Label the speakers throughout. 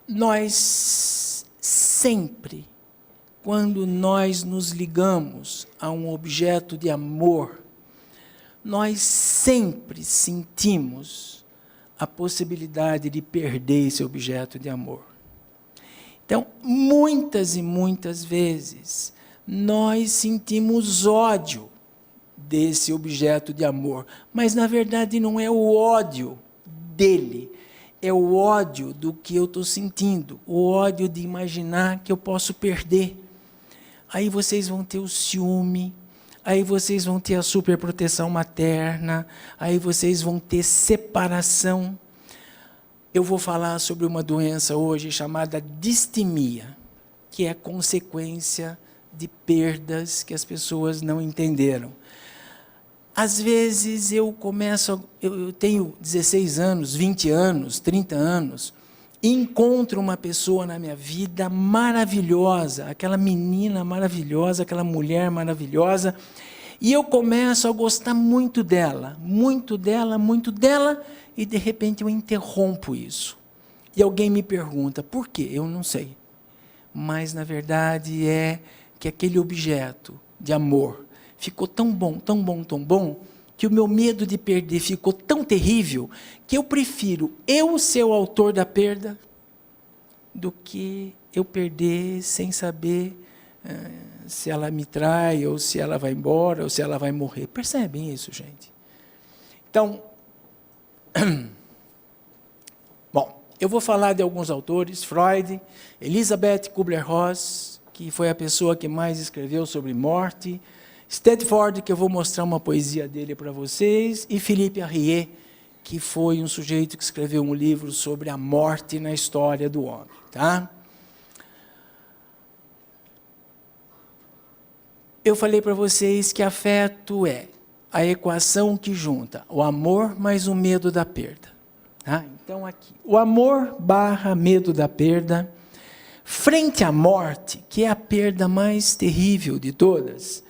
Speaker 1: Nós sempre, quando nós nos ligamos a um objeto de amor, nós sempre sentimos a possibilidade de perder esse objeto de amor. Então, muitas e muitas vezes, nós sentimos ódio desse objeto de amor, mas, na verdade, não é o ódio dele, é o ódio do que eu estou sentindo, o ódio de imaginar que eu posso perder. Aí vocês vão ter o ciúme, aí vocês vão ter a superproteção materna, aí vocês vão ter separação. Eu vou falar sobre uma doença hoje chamada distimia, que é consequência de perdas que as pessoas não entenderam. Às vezes eu tenho 16 anos, 20 anos, 30 anos, e encontro uma pessoa na minha vida maravilhosa, aquela menina maravilhosa, aquela mulher maravilhosa, e eu começo a gostar muito dela, muito dela, muito dela, e de repente eu interrompo isso. E alguém me pergunta, por quê? Eu não sei. Mas, na verdade, é que aquele objeto de amor ficou tão bom, tão bom, tão bom, que o meu medo de perder ficou tão terrível, que eu prefiro eu ser o autor da perda, do que eu perder sem saber se ela me trai, ou se ela vai embora, ou se ela vai morrer. Percebem isso, gente? Então, bom, eu vou falar de alguns autores, Freud, Elizabeth Kubler-Ross, que foi a pessoa que mais escreveu sobre morte, Stedford, que eu vou mostrar uma poesia dele para vocês, e Philippe Arrier, que foi um sujeito que escreveu um livro sobre a morte na história do homem. Tá? Eu falei para vocês que afeto é a equação que junta o amor mais o medo da perda. Tá? Então, aqui, o amor barra medo da perda, frente à morte, que é a perda mais terrível de todas,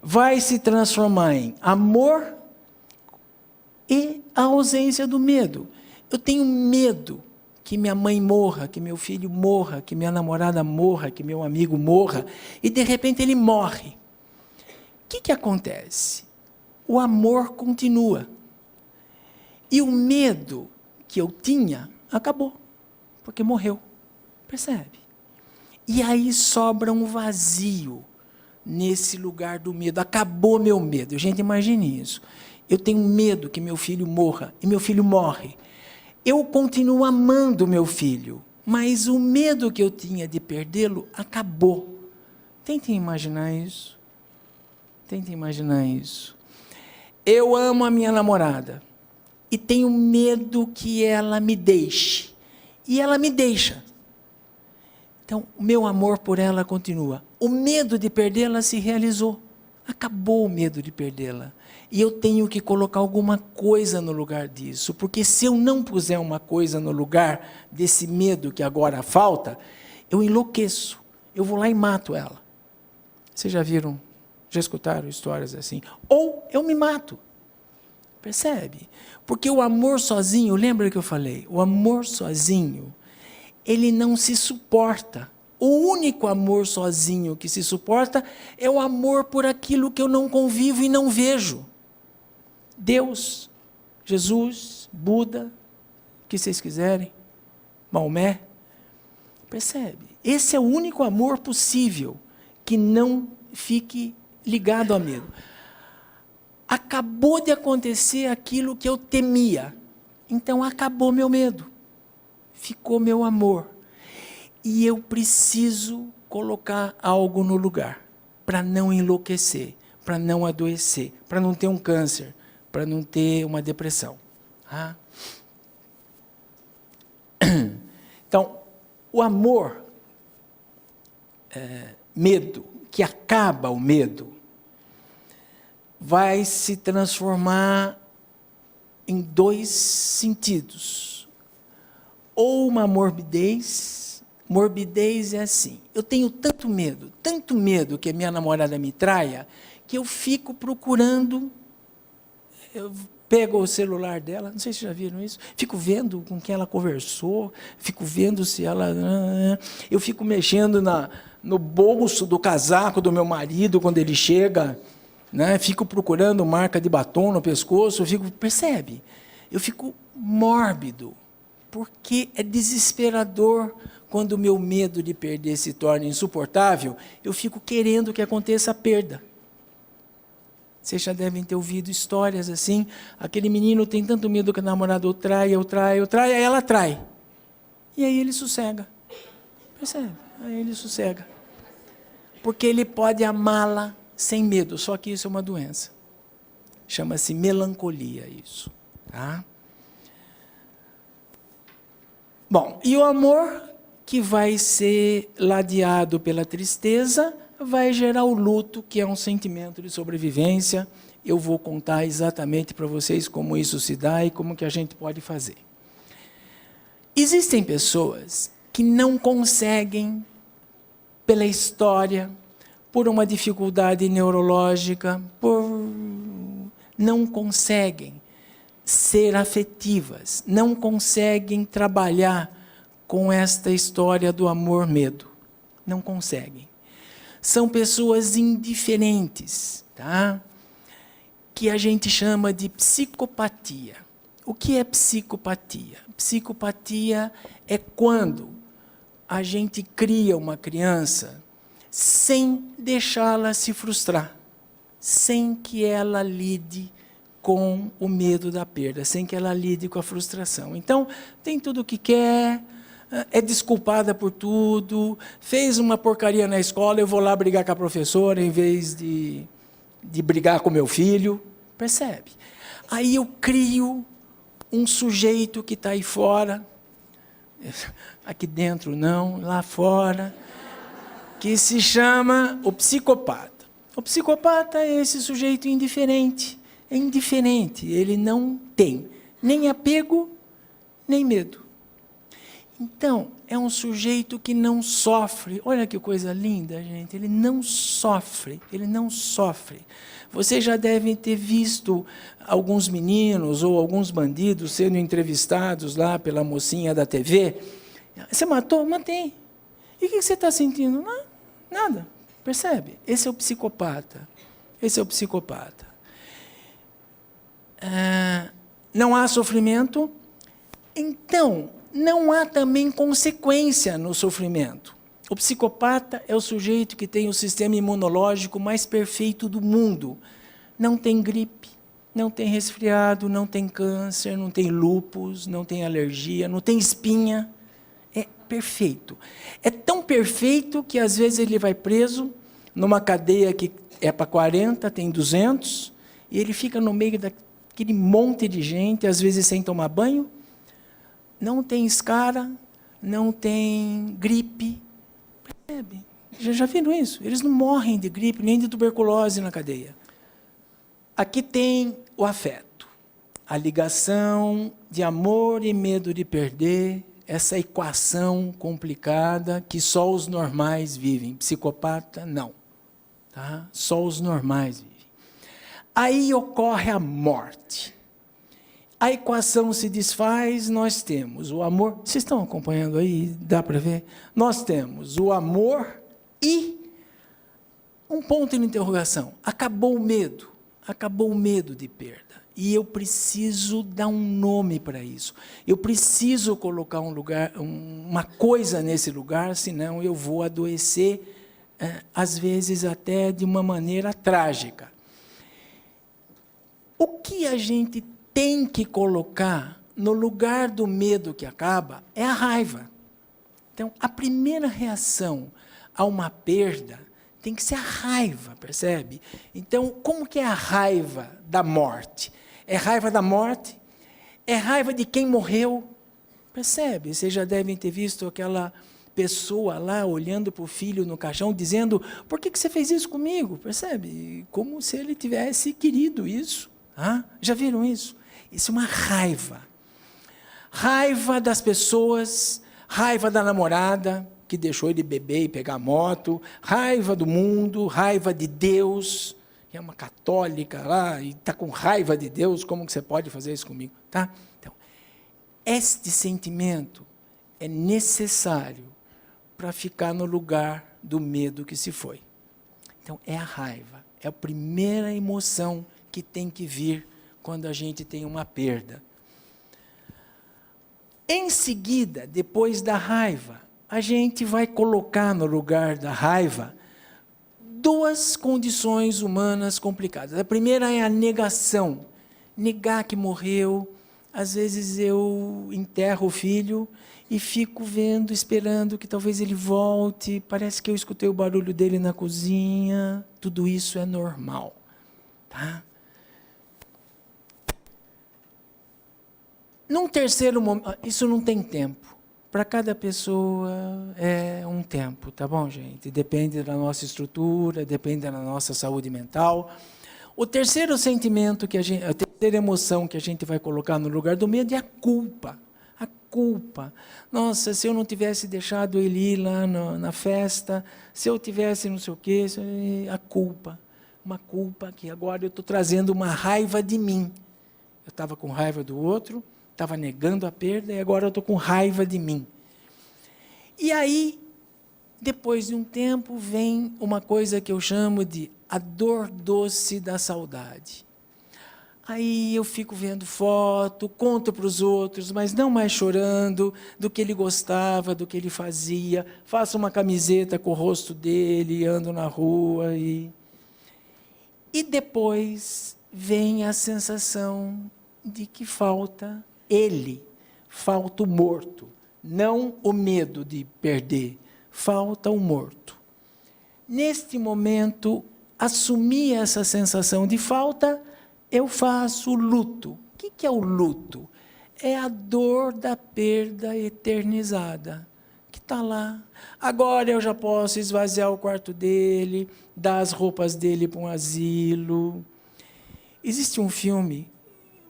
Speaker 1: vai se transformar em amor e a ausência do medo. Eu tenho medo que minha mãe morra, que meu filho morra, que minha namorada morra, que meu amigo morra, e de repente ele morre. O que acontece? O amor continua. E o medo que eu tinha acabou, porque morreu. Percebe? E aí sobra um vazio nesse lugar do medo. Acabou meu medo. Gente, imagine isso. Eu tenho medo que meu filho morra, e meu filho morre. Eu continuo amando meu filho, mas o medo que eu tinha de perdê-lo acabou. Tentem imaginar isso. Tentem imaginar isso. Eu amo a minha namorada e tenho medo que ela me deixe. E ela me deixa. Então, o meu amor por ela continua. O medo de perdê-la se realizou. Acabou o medo de perdê-la. E eu tenho que colocar alguma coisa no lugar disso, porque se eu não puser uma coisa no lugar desse medo que agora falta, eu enlouqueço. Eu vou lá e mato ela. Vocês já viram, já escutaram histórias assim? Ou eu me mato. Percebe? Porque o amor sozinho, lembra que eu falei? O amor sozinho, ele não se suporta. O único amor sozinho que se suporta é o amor por aquilo que eu não convivo e não vejo. Deus, Jesus, Buda, o que vocês quiserem, Maomé. Percebe? Esse é o único amor possível que não fique ligado a medo. Acabou de acontecer aquilo que eu temia, então acabou meu medo, ficou meu amor. E eu preciso colocar algo no lugar, para não enlouquecer, para não adoecer, para não ter um câncer, para não ter uma depressão. Ah? Então, o amor, medo, que acaba o medo, vai se transformar em dois sentidos. Ou uma morbidez. Morbidez é assim, eu tenho tanto medo que a minha namorada me traia, que eu fico procurando pego o celular dela, não sei se já viram isso, fico vendo com quem ela conversou, fico vendo se ela... Eu fico mexendo no bolso do casaco do meu marido quando ele chega, né? Fico procurando marca de batom no pescoço, percebe? Eu fico mórbido, porque é desesperador quando o meu medo de perder se torna insuportável, eu fico querendo que aconteça a perda. Vocês já devem ter ouvido histórias assim, aquele menino tem tanto medo que a namorada o trai, aí ela trai. E aí ele sossega. Percebe? Aí ele sossega. Porque ele pode amá-la sem medo, só que isso é uma doença. Chama-se melancolia isso. Tá? Bom, e o amor que vai ser ladeado pela tristeza vai gerar o luto, que é um sentimento de sobrevivência. Eu vou contar exatamente para vocês como isso se dá e como que a gente pode fazer. Existem pessoas que não conseguem, pela história, por uma dificuldade neurológica, não conseguem ser afetivas, não conseguem trabalhar com esta história do amor-medo. Não conseguem. São pessoas indiferentes, tá? Que a gente chama de psicopatia. O que é psicopatia? Psicopatia é quando a gente cria uma criança sem deixá-la se frustrar, sem que ela lide com o medo da perda, sem que ela lide com a frustração. Então, tem tudo o que quer, é desculpada por tudo, fez uma porcaria na escola, eu vou lá brigar com a professora em vez de brigar com meu filho. Percebe? Aí eu crio um sujeito que está aí fora, aqui dentro não, lá fora, que se chama o psicopata. O psicopata é esse sujeito indiferente. É indiferente, ele não tem nem apego, nem medo. Então, é um sujeito que não sofre. Olha que coisa linda, gente. Ele não sofre, ele não sofre. Vocês já devem ter visto alguns meninos ou alguns bandidos sendo entrevistados lá pela mocinha da TV. Você matou? Matei. E o que você está sentindo? Não, nada. Percebe? Esse é o psicopata. Esse é o psicopata. Não há sofrimento, então não há também consequência no sofrimento. O psicopata é o sujeito que tem o sistema imunológico mais perfeito do mundo. Não tem gripe, não tem resfriado, não tem câncer, não tem lúpus, não tem alergia, não tem espinha. É perfeito. É tão perfeito que às vezes ele vai preso numa cadeia que é para 40, tem 200, e ele fica no meio daquele monte de gente, às vezes sem tomar banho, não tem escara, não tem gripe. Percebe? Já viram isso? Eles não morrem de gripe, nem de tuberculose na cadeia. Aqui tem o afeto, a ligação de amor e medo de perder, essa equação complicada que só os normais vivem. Psicopata, não. Tá? Só os normais vivem. Aí ocorre a morte. A equação se desfaz, nós temos o amor... Vocês estão acompanhando aí? Dá para ver? Nós temos o amor e um ponto de interrogação. Acabou o medo. Acabou o medo de perda. E eu preciso dar um nome para isso. Eu preciso colocar um lugar, uma coisa nesse lugar, senão eu vou adoecer, às vezes até de uma maneira trágica. O que a gente tem que colocar no lugar do medo que acaba é a raiva. Então, a primeira reação a uma perda tem que ser a raiva, percebe? Então, como que é a raiva da morte? É raiva da morte? É raiva de quem morreu? Percebe? Vocês já devem ter visto aquela pessoa lá olhando para o filho no caixão, dizendo, por que você fez isso comigo? Percebe? Como se ele tivesse querido isso. Já viram isso? Isso é uma raiva. Raiva das pessoas, raiva da namorada, que deixou ele beber e pegar moto, raiva do mundo, raiva de Deus. é uma católica lá e está com raiva de Deus, como que você pode fazer isso comigo? Tá? Então, este sentimento é necessário para ficar no lugar do medo que se foi. Então, é a raiva, é a primeira emoção que tem que vir quando a gente tem uma perda. Em seguida, depois da raiva, a gente vai colocar no lugar da raiva duas condições humanas complicadas. A primeira é a negação. Negar que morreu. Às vezes eu enterro o filho e fico vendo, esperando que talvez ele volte. Parece que eu escutei o barulho dele na cozinha. Tudo isso é normal. Tá? Num terceiro momento, isso não tem tempo. Para cada pessoa é um tempo, tá bom, gente? Depende da nossa estrutura, depende da nossa saúde mental. O terceiro sentimento, a terceira emoção que a gente vai colocar no lugar do medo é a culpa. A culpa. Nossa, se eu não tivesse deixado ele ir lá na festa, se eu tivesse não sei o quê, a culpa. Uma culpa que agora eu estou trazendo uma raiva de mim. Eu estava com raiva do outro, estava negando a perda e agora eu estou com raiva de mim. E aí, depois de um tempo, vem uma coisa que eu chamo de a dor doce da saudade. Aí eu fico vendo foto, conto para os outros, mas não mais chorando do que ele gostava, do que ele fazia. Faço uma camiseta com o rosto dele, ando na rua. E depois vem a sensação de que falta ele, falta o morto, não o medo de perder, falta o morto. Neste momento, assumir essa sensação de falta, eu faço luto. O que é o luto? É a dor da perda eternizada, que está lá. Agora eu já posso esvaziar o quarto dele, dar as roupas dele para um asilo. Existe um filme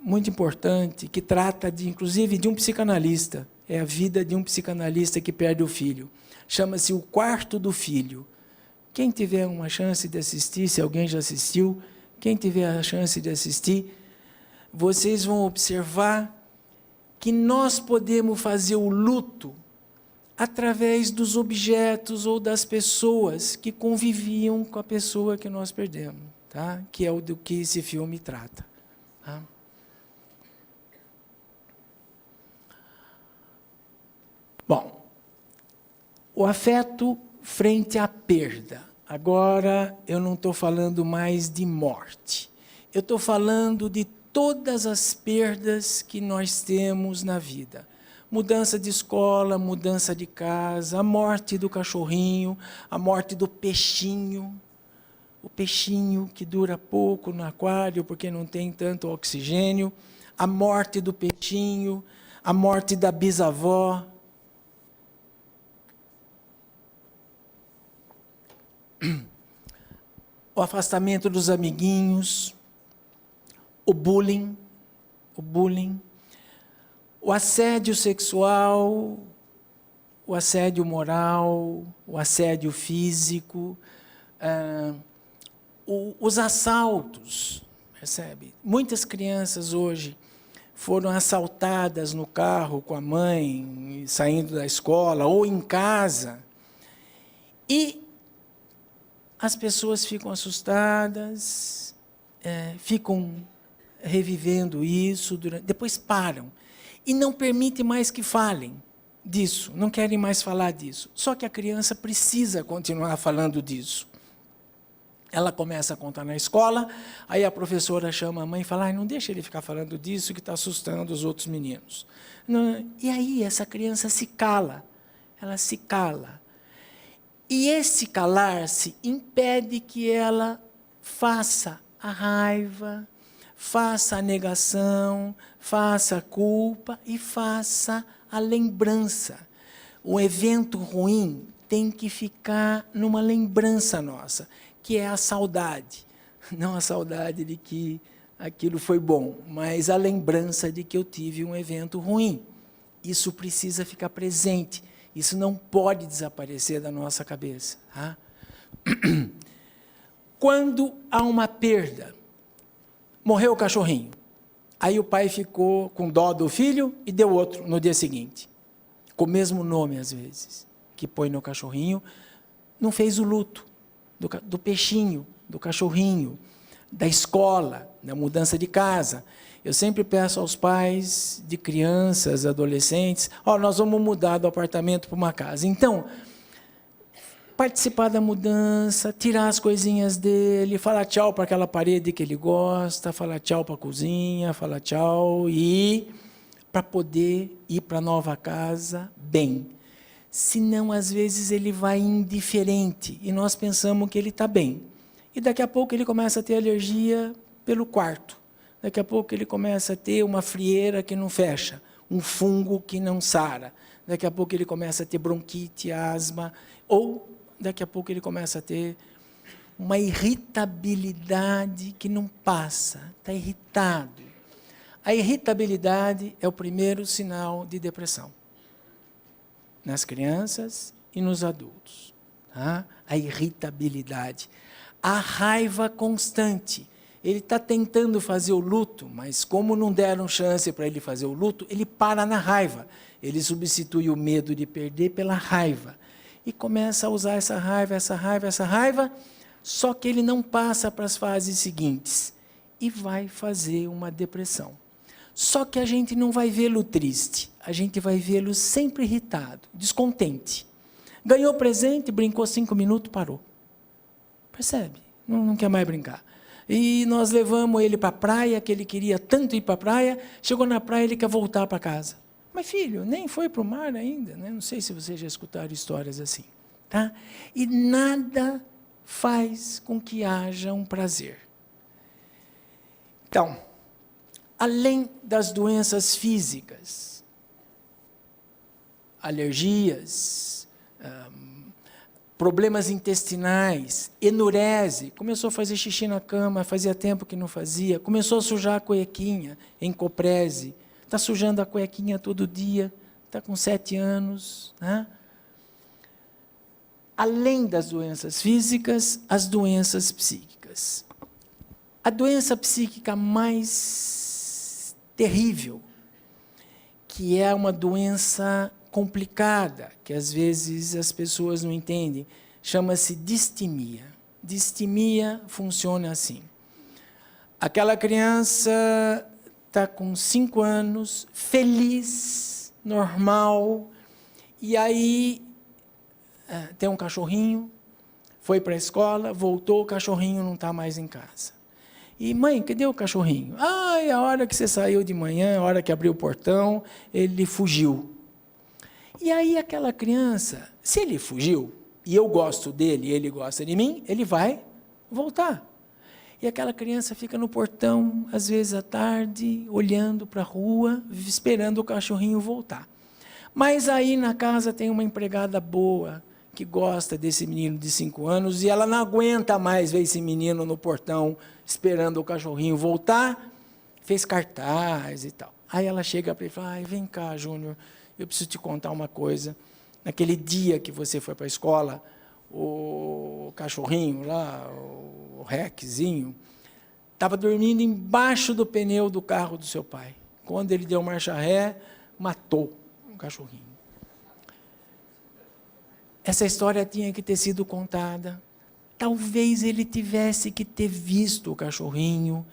Speaker 1: muito importante, que trata, inclusive, de um psicanalista. É a vida de um psicanalista que perde o filho. Chama-se O Quarto do Filho. Quem tiver uma chance de assistir, se alguém já assistiu, quem tiver a chance de assistir, vocês vão observar que nós podemos fazer o luto através dos objetos ou das pessoas que conviviam com a pessoa que nós perdemos, tá? Que é o do que esse filme trata. Tá? Bom, o afeto frente à perda. Agora, eu não estou falando mais de morte. Eu estou falando de todas as perdas que nós temos na vida. Mudança de escola, mudança de casa, a morte do cachorrinho, a morte do peixinho. O peixinho que dura pouco no aquário porque não tem tanto oxigênio. A morte do peixinho, a morte da bisavó. O afastamento dos amiguinhos, o bullying, o assédio sexual, o assédio moral, o assédio físico, os assaltos, percebe? Muitas crianças hoje foram assaltadas no carro com a mãe, saindo da escola, ou em casa, e as pessoas ficam assustadas, ficam revivendo isso, depois param. E não permitem mais que falem disso, não querem mais falar disso. Só que a criança precisa continuar falando disso. Ela começa a contar na escola, aí a professora chama a mãe e fala, não deixa ele ficar falando disso que está assustando os outros meninos. Não, e aí essa criança se cala, ela se cala. E esse calar-se impede que ela faça a raiva, faça a negação, faça a culpa e faça a lembrança. O evento ruim tem que ficar numa lembrança nossa, que é a saudade. Não a saudade de que aquilo foi bom, mas a lembrança de que eu tive um evento ruim. Isso precisa ficar presente. Isso não pode desaparecer da nossa cabeça. Tá? quando há uma perda, morreu o cachorrinho, aí o pai ficou com dó do filho e deu outro no dia seguinte, com o mesmo nome às vezes, que põe no cachorrinho, não fez o luto do peixinho, do cachorrinho, da escola, da mudança de casa. Eu sempre peço aos pais de crianças, adolescentes, nós vamos mudar do apartamento para uma casa. Então, participar da mudança, tirar as coisinhas dele, falar tchau para aquela parede que ele gosta, falar tchau para a cozinha, falar tchau, e para poder ir para a nova casa bem. Senão, às vezes, ele vai indiferente, e nós pensamos que ele está bem. E daqui a pouco ele começa a ter alergia pelo quarto. Daqui a pouco ele começa a ter uma frieira que não fecha, um fungo que não sara. Daqui a pouco ele começa a ter bronquite, asma, ou daqui a pouco ele começa a ter uma irritabilidade que não passa, está irritado. A irritabilidade é o primeiro sinal de depressão, nas crianças e nos adultos. Tá? A irritabilidade. A raiva constante. Ele está tentando fazer o luto, mas como não deram chance para ele fazer o luto, ele para na raiva. Ele substitui o medo de perder pela raiva. E começa a usar essa raiva, só que ele não passa para as fases seguintes. E vai fazer uma depressão. Só que a gente não vai vê-lo triste, a gente vai vê-lo sempre irritado, descontente. Ganhou presente, brincou 5 minutos, parou. Percebe? Não quer mais brincar. E nós levamos ele para a praia, que ele queria tanto ir para a praia, chegou na praia, ele quer voltar para casa. Mas, filho, nem foi para o mar ainda, né? Não sei se vocês já escutaram histórias assim. Tá? E nada faz com que haja um prazer. Então, além das doenças físicas, alergias, problemas intestinais, enurese, começou a fazer xixi na cama, fazia tempo que não fazia, começou a sujar a cuequinha, encoprese, está sujando a cuequinha todo dia, está com 7 anos. Né? Além das doenças físicas, as doenças psíquicas. A doença psíquica mais terrível, que é uma doença complicada, que às vezes as pessoas não entendem, chama-se distimia. Distimia funciona assim. Aquela criança está com 5 anos, feliz, normal, e aí tem um cachorrinho, foi para a escola, voltou, o cachorrinho não está mais em casa. E, mãe, cadê o cachorrinho? É a hora que você saiu de manhã, a hora que abriu o portão, ele fugiu. E aí aquela criança, se ele fugiu, e eu gosto dele, e ele gosta de mim, ele vai voltar. E aquela criança fica no portão, às vezes à tarde, olhando para a rua, esperando o cachorrinho voltar. Mas aí na casa tem uma empregada boa, que gosta desse menino de 5 anos, e ela não aguenta mais ver esse menino no portão, esperando o cachorrinho voltar, fez cartaz e tal. Aí ela chega para ele e fala, vem cá, Júnior, eu preciso te contar uma coisa. Naquele dia que você foi para a escola, o cachorrinho lá, o Rexzinho, estava dormindo embaixo do pneu do carro do seu pai. Quando ele deu marcha ré, matou o cachorrinho. Essa história tinha que ter sido contada. Talvez ele tivesse que ter visto o cachorrinho.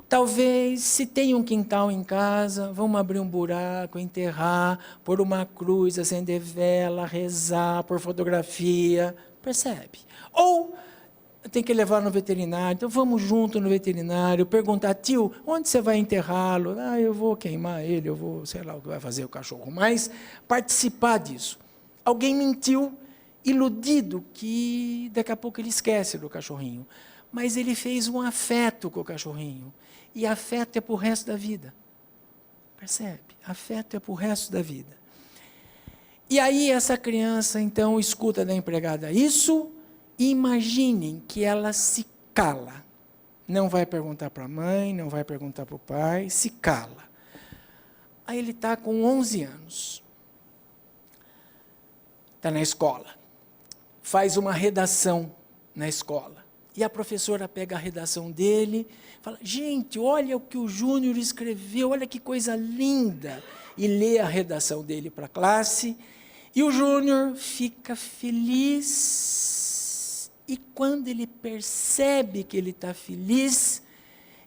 Speaker 1: Talvez, se tem um quintal em casa, vamos abrir um buraco, enterrar, pôr uma cruz, acender vela, rezar, pôr fotografia, percebe? Ou tem que levar no veterinário, então vamos junto no veterinário, perguntar, tio, onde você vai enterrá-lo? Eu vou queimar ele, eu vou, sei lá o que vai fazer o cachorro, mas participar disso. Alguém mentiu, iludido, que daqui a pouco ele esquece do cachorrinho, mas ele fez um afeto com o cachorrinho. E afeto é para o resto da vida. Percebe? Afeto é para o resto da vida. E aí essa criança, então, escuta da empregada isso, e imaginem que ela se cala. Não vai perguntar para a mãe, não vai perguntar para o pai, se cala. Aí ele está com 11 anos. Está na escola. Faz uma redação na escola. E a professora pega a redação dele, fala, gente, olha o que o Júnior escreveu, olha que coisa linda. E lê a redação dele para a classe, e o Júnior fica feliz, e quando ele percebe que ele está feliz,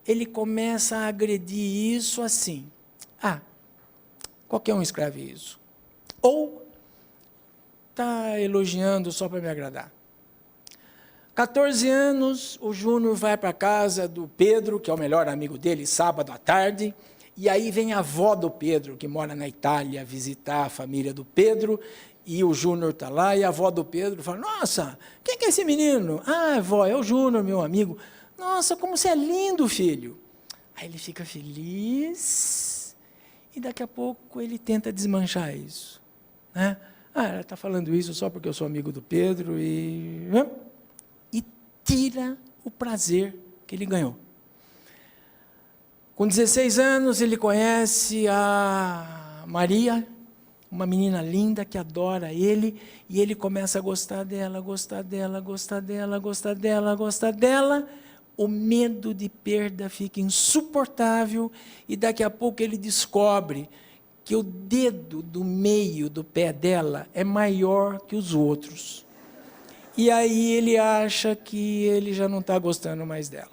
Speaker 1: ele começa a agredir isso assim, qualquer um escreve isso. Ou está elogiando só para me agradar. 14 anos, o Júnior vai para a casa do Pedro, que é o melhor amigo dele, sábado à tarde, e aí vem a avó do Pedro, que mora na Itália, visitar a família do Pedro, e o Júnior está lá, e a avó do Pedro fala, nossa, quem que é esse menino? Avó, é o Júnior, meu amigo. Nossa, como você é lindo, filho. Aí ele fica feliz, e daqui a pouco ele tenta desmanchar isso. Né? Ela está falando isso só porque eu sou amigo do Pedro, e tira o prazer que ele ganhou. Com 16 anos, ele conhece a Maria, uma menina linda que adora ele, e ele começa a gostar dela, gostar dela, gostar dela, gostar dela, gostar dela. O medo de perda fica insuportável, e daqui a pouco ele descobre que o dedo do meio do pé dela é maior que os outros. E aí ele acha que ele já não está gostando mais dela.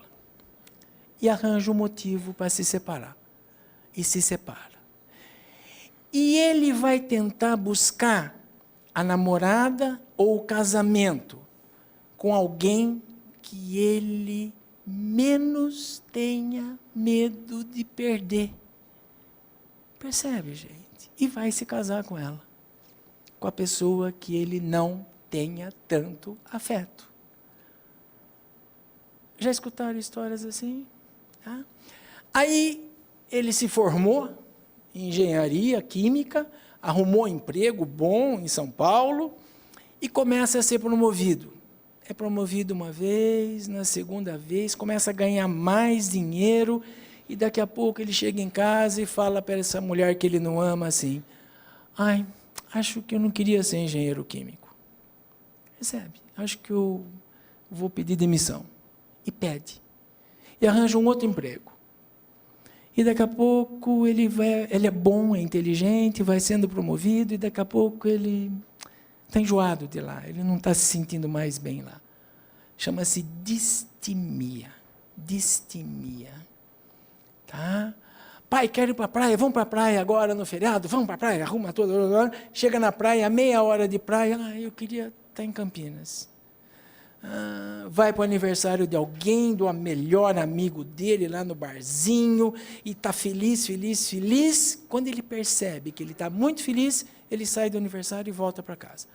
Speaker 1: E arranja um motivo para se separar. E se separa. E ele vai tentar buscar a namorada ou o casamento com alguém que ele menos tenha medo de perder. Percebe, gente? E vai se casar com ela. Com a pessoa que ele não tenha tanto afeto. Já escutaram histórias assim? Tá? Aí ele se formou em engenharia química, arrumou emprego bom em São Paulo e começa a ser promovido. É promovido uma vez, na segunda vez, começa a ganhar mais dinheiro e daqui a pouco ele chega em casa e fala para essa mulher que ele não ama assim, acho que eu não queria ser engenheiro químico. Percebe? Acho que eu vou pedir demissão. E pede. E arranja um outro emprego. E daqui a pouco ele é bom, é inteligente, vai sendo promovido, e daqui a pouco ele está enjoado de lá, ele não está se sentindo mais bem lá. Chama-se distimia. Distimia. Tá? Pai, quero ir para a praia, vamos para a praia agora no feriado, vamos para a praia, arruma tudo. Chega na praia, meia hora de praia, eu queria estar em Campinas. Vai para o aniversário de alguém, do melhor amigo dele, lá no barzinho, e está feliz, feliz, feliz. Quando ele percebe que ele está muito feliz, ele sai do aniversário e volta para casa.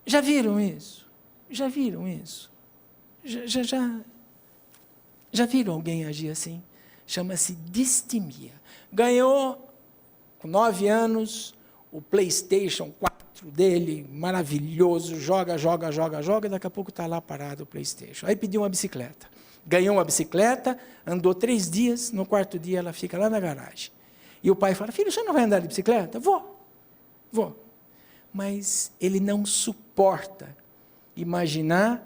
Speaker 1: Já viram isso? Já viram isso? Já viram alguém agir assim? Chama-se distimia. Ganhou, com 9 anos, o PlayStation 4 dele, maravilhoso, joga, e daqui a pouco está lá parado o PlayStation. Aí pediu uma bicicleta. Ganhou uma bicicleta, andou 3 dias, no 4º dia ela fica lá na garagem. E o pai fala, filho, você não vai andar de bicicleta? Vou. Mas ele não suporta imaginar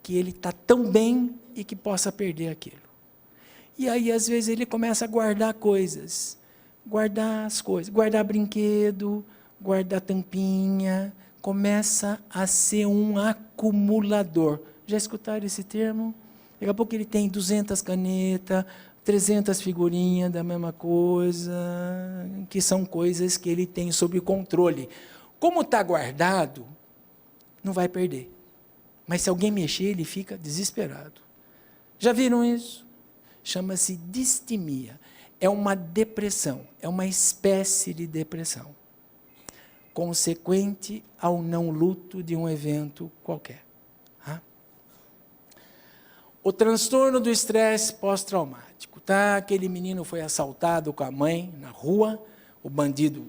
Speaker 1: que ele está tão bem e que possa perder aquilo. E aí, às vezes, ele começa a guardar coisas, guardar brinquedo, guardar tampinha, começa a ser um acumulador. Já escutaram esse termo? Daqui a pouco ele tem 200 canetas, 300 figurinhas da mesma coisa, que são coisas que ele tem sob controle. Como está guardado, não vai perder. Mas se alguém mexer, ele fica desesperado. Já viram isso? Chama-se distimia. É uma depressão, é uma espécie de depressão, consequente ao não luto de um evento qualquer. O transtorno do estresse pós-traumático. Tá? Aquele menino foi assaltado com a mãe na rua, o bandido...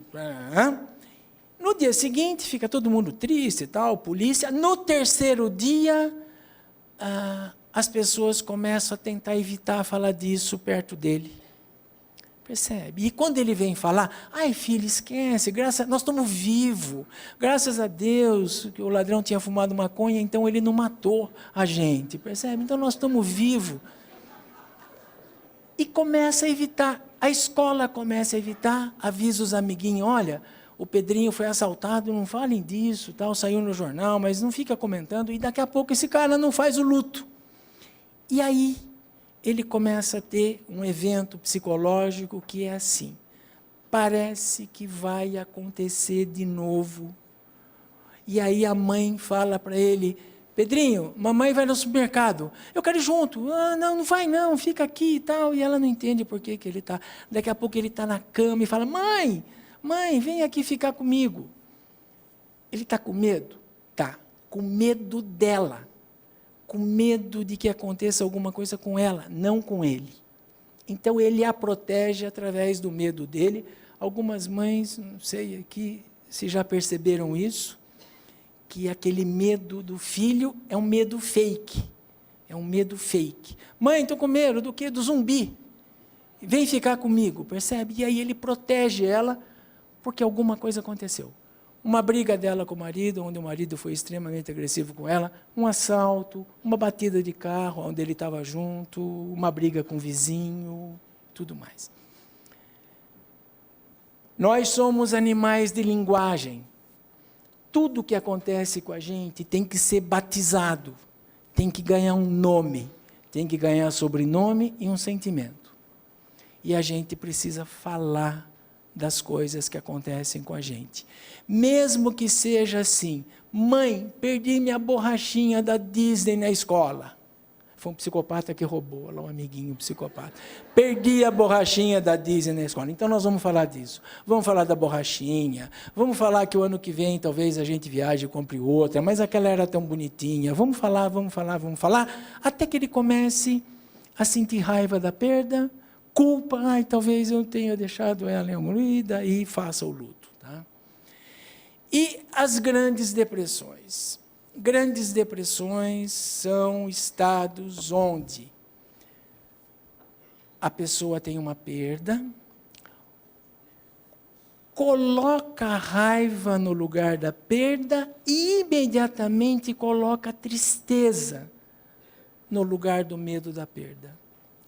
Speaker 1: No dia seguinte, fica todo mundo triste e tal, polícia. No 3º dia, as pessoas começam a tentar evitar falar disso perto dele. Percebe? E quando ele vem falar, ai filho, esquece, nós estamos vivos, graças a Deus que o ladrão tinha fumado maconha, então ele não matou a gente, percebe? Então nós estamos vivos. E começa a evitar, a escola começa a evitar, avisa os amiguinhos, olha, o Pedrinho foi assaltado, não falem disso, tal, saiu no jornal, mas não fica comentando, e daqui a pouco esse cara não faz o luto. E aí, ele começa a ter um evento psicológico que é assim, parece que vai acontecer de novo. E aí a mãe fala para ele, Pedrinho, mamãe vai no supermercado, eu quero ir junto, não vai não, fica aqui e tal, e ela não entende por que ele está, daqui a pouco ele está na cama e fala, mãe, vem aqui ficar comigo. Ele está com medo? Tá, com medo dela. Com medo de que aconteça alguma coisa com ela, não com ele. Então, ele a protege através do medo dele. Algumas mães, não sei aqui se já perceberam isso, que aquele medo do filho é um medo fake. É um medo fake. Mãe, estou com medo do quê? Do zumbi. Vem ficar comigo, percebe? E aí ele protege ela, porque alguma coisa aconteceu. Uma briga dela com o marido, onde o marido foi extremamente agressivo com ela, um assalto, uma batida de carro, onde ele estava junto, uma briga com o vizinho, tudo mais. Nós somos animais de linguagem. Tudo que acontece com a gente tem que ser batizado, tem que ganhar um nome, tem que ganhar sobrenome e um sentimento. E a gente precisa falar das coisas que acontecem com a gente. Mesmo que seja assim, mãe, perdi minha borrachinha da Disney na escola. Foi um psicopata que roubou, lá um amiguinho psicopata. Perdi a borrachinha da Disney na escola. Então nós vamos falar disso. Vamos falar da borrachinha, vamos falar que o ano que vem talvez a gente viaje e compre outra, mas aquela era tão bonitinha. Vamos falar, até que ele comece a sentir raiva da perda, culpa, talvez eu tenha deixado ela engolida, e faça o luto. Tá? E as grandes depressões. Grandes depressões são estados onde a pessoa tem uma perda, coloca a raiva no lugar da perda e imediatamente coloca a tristeza no lugar do medo da perda.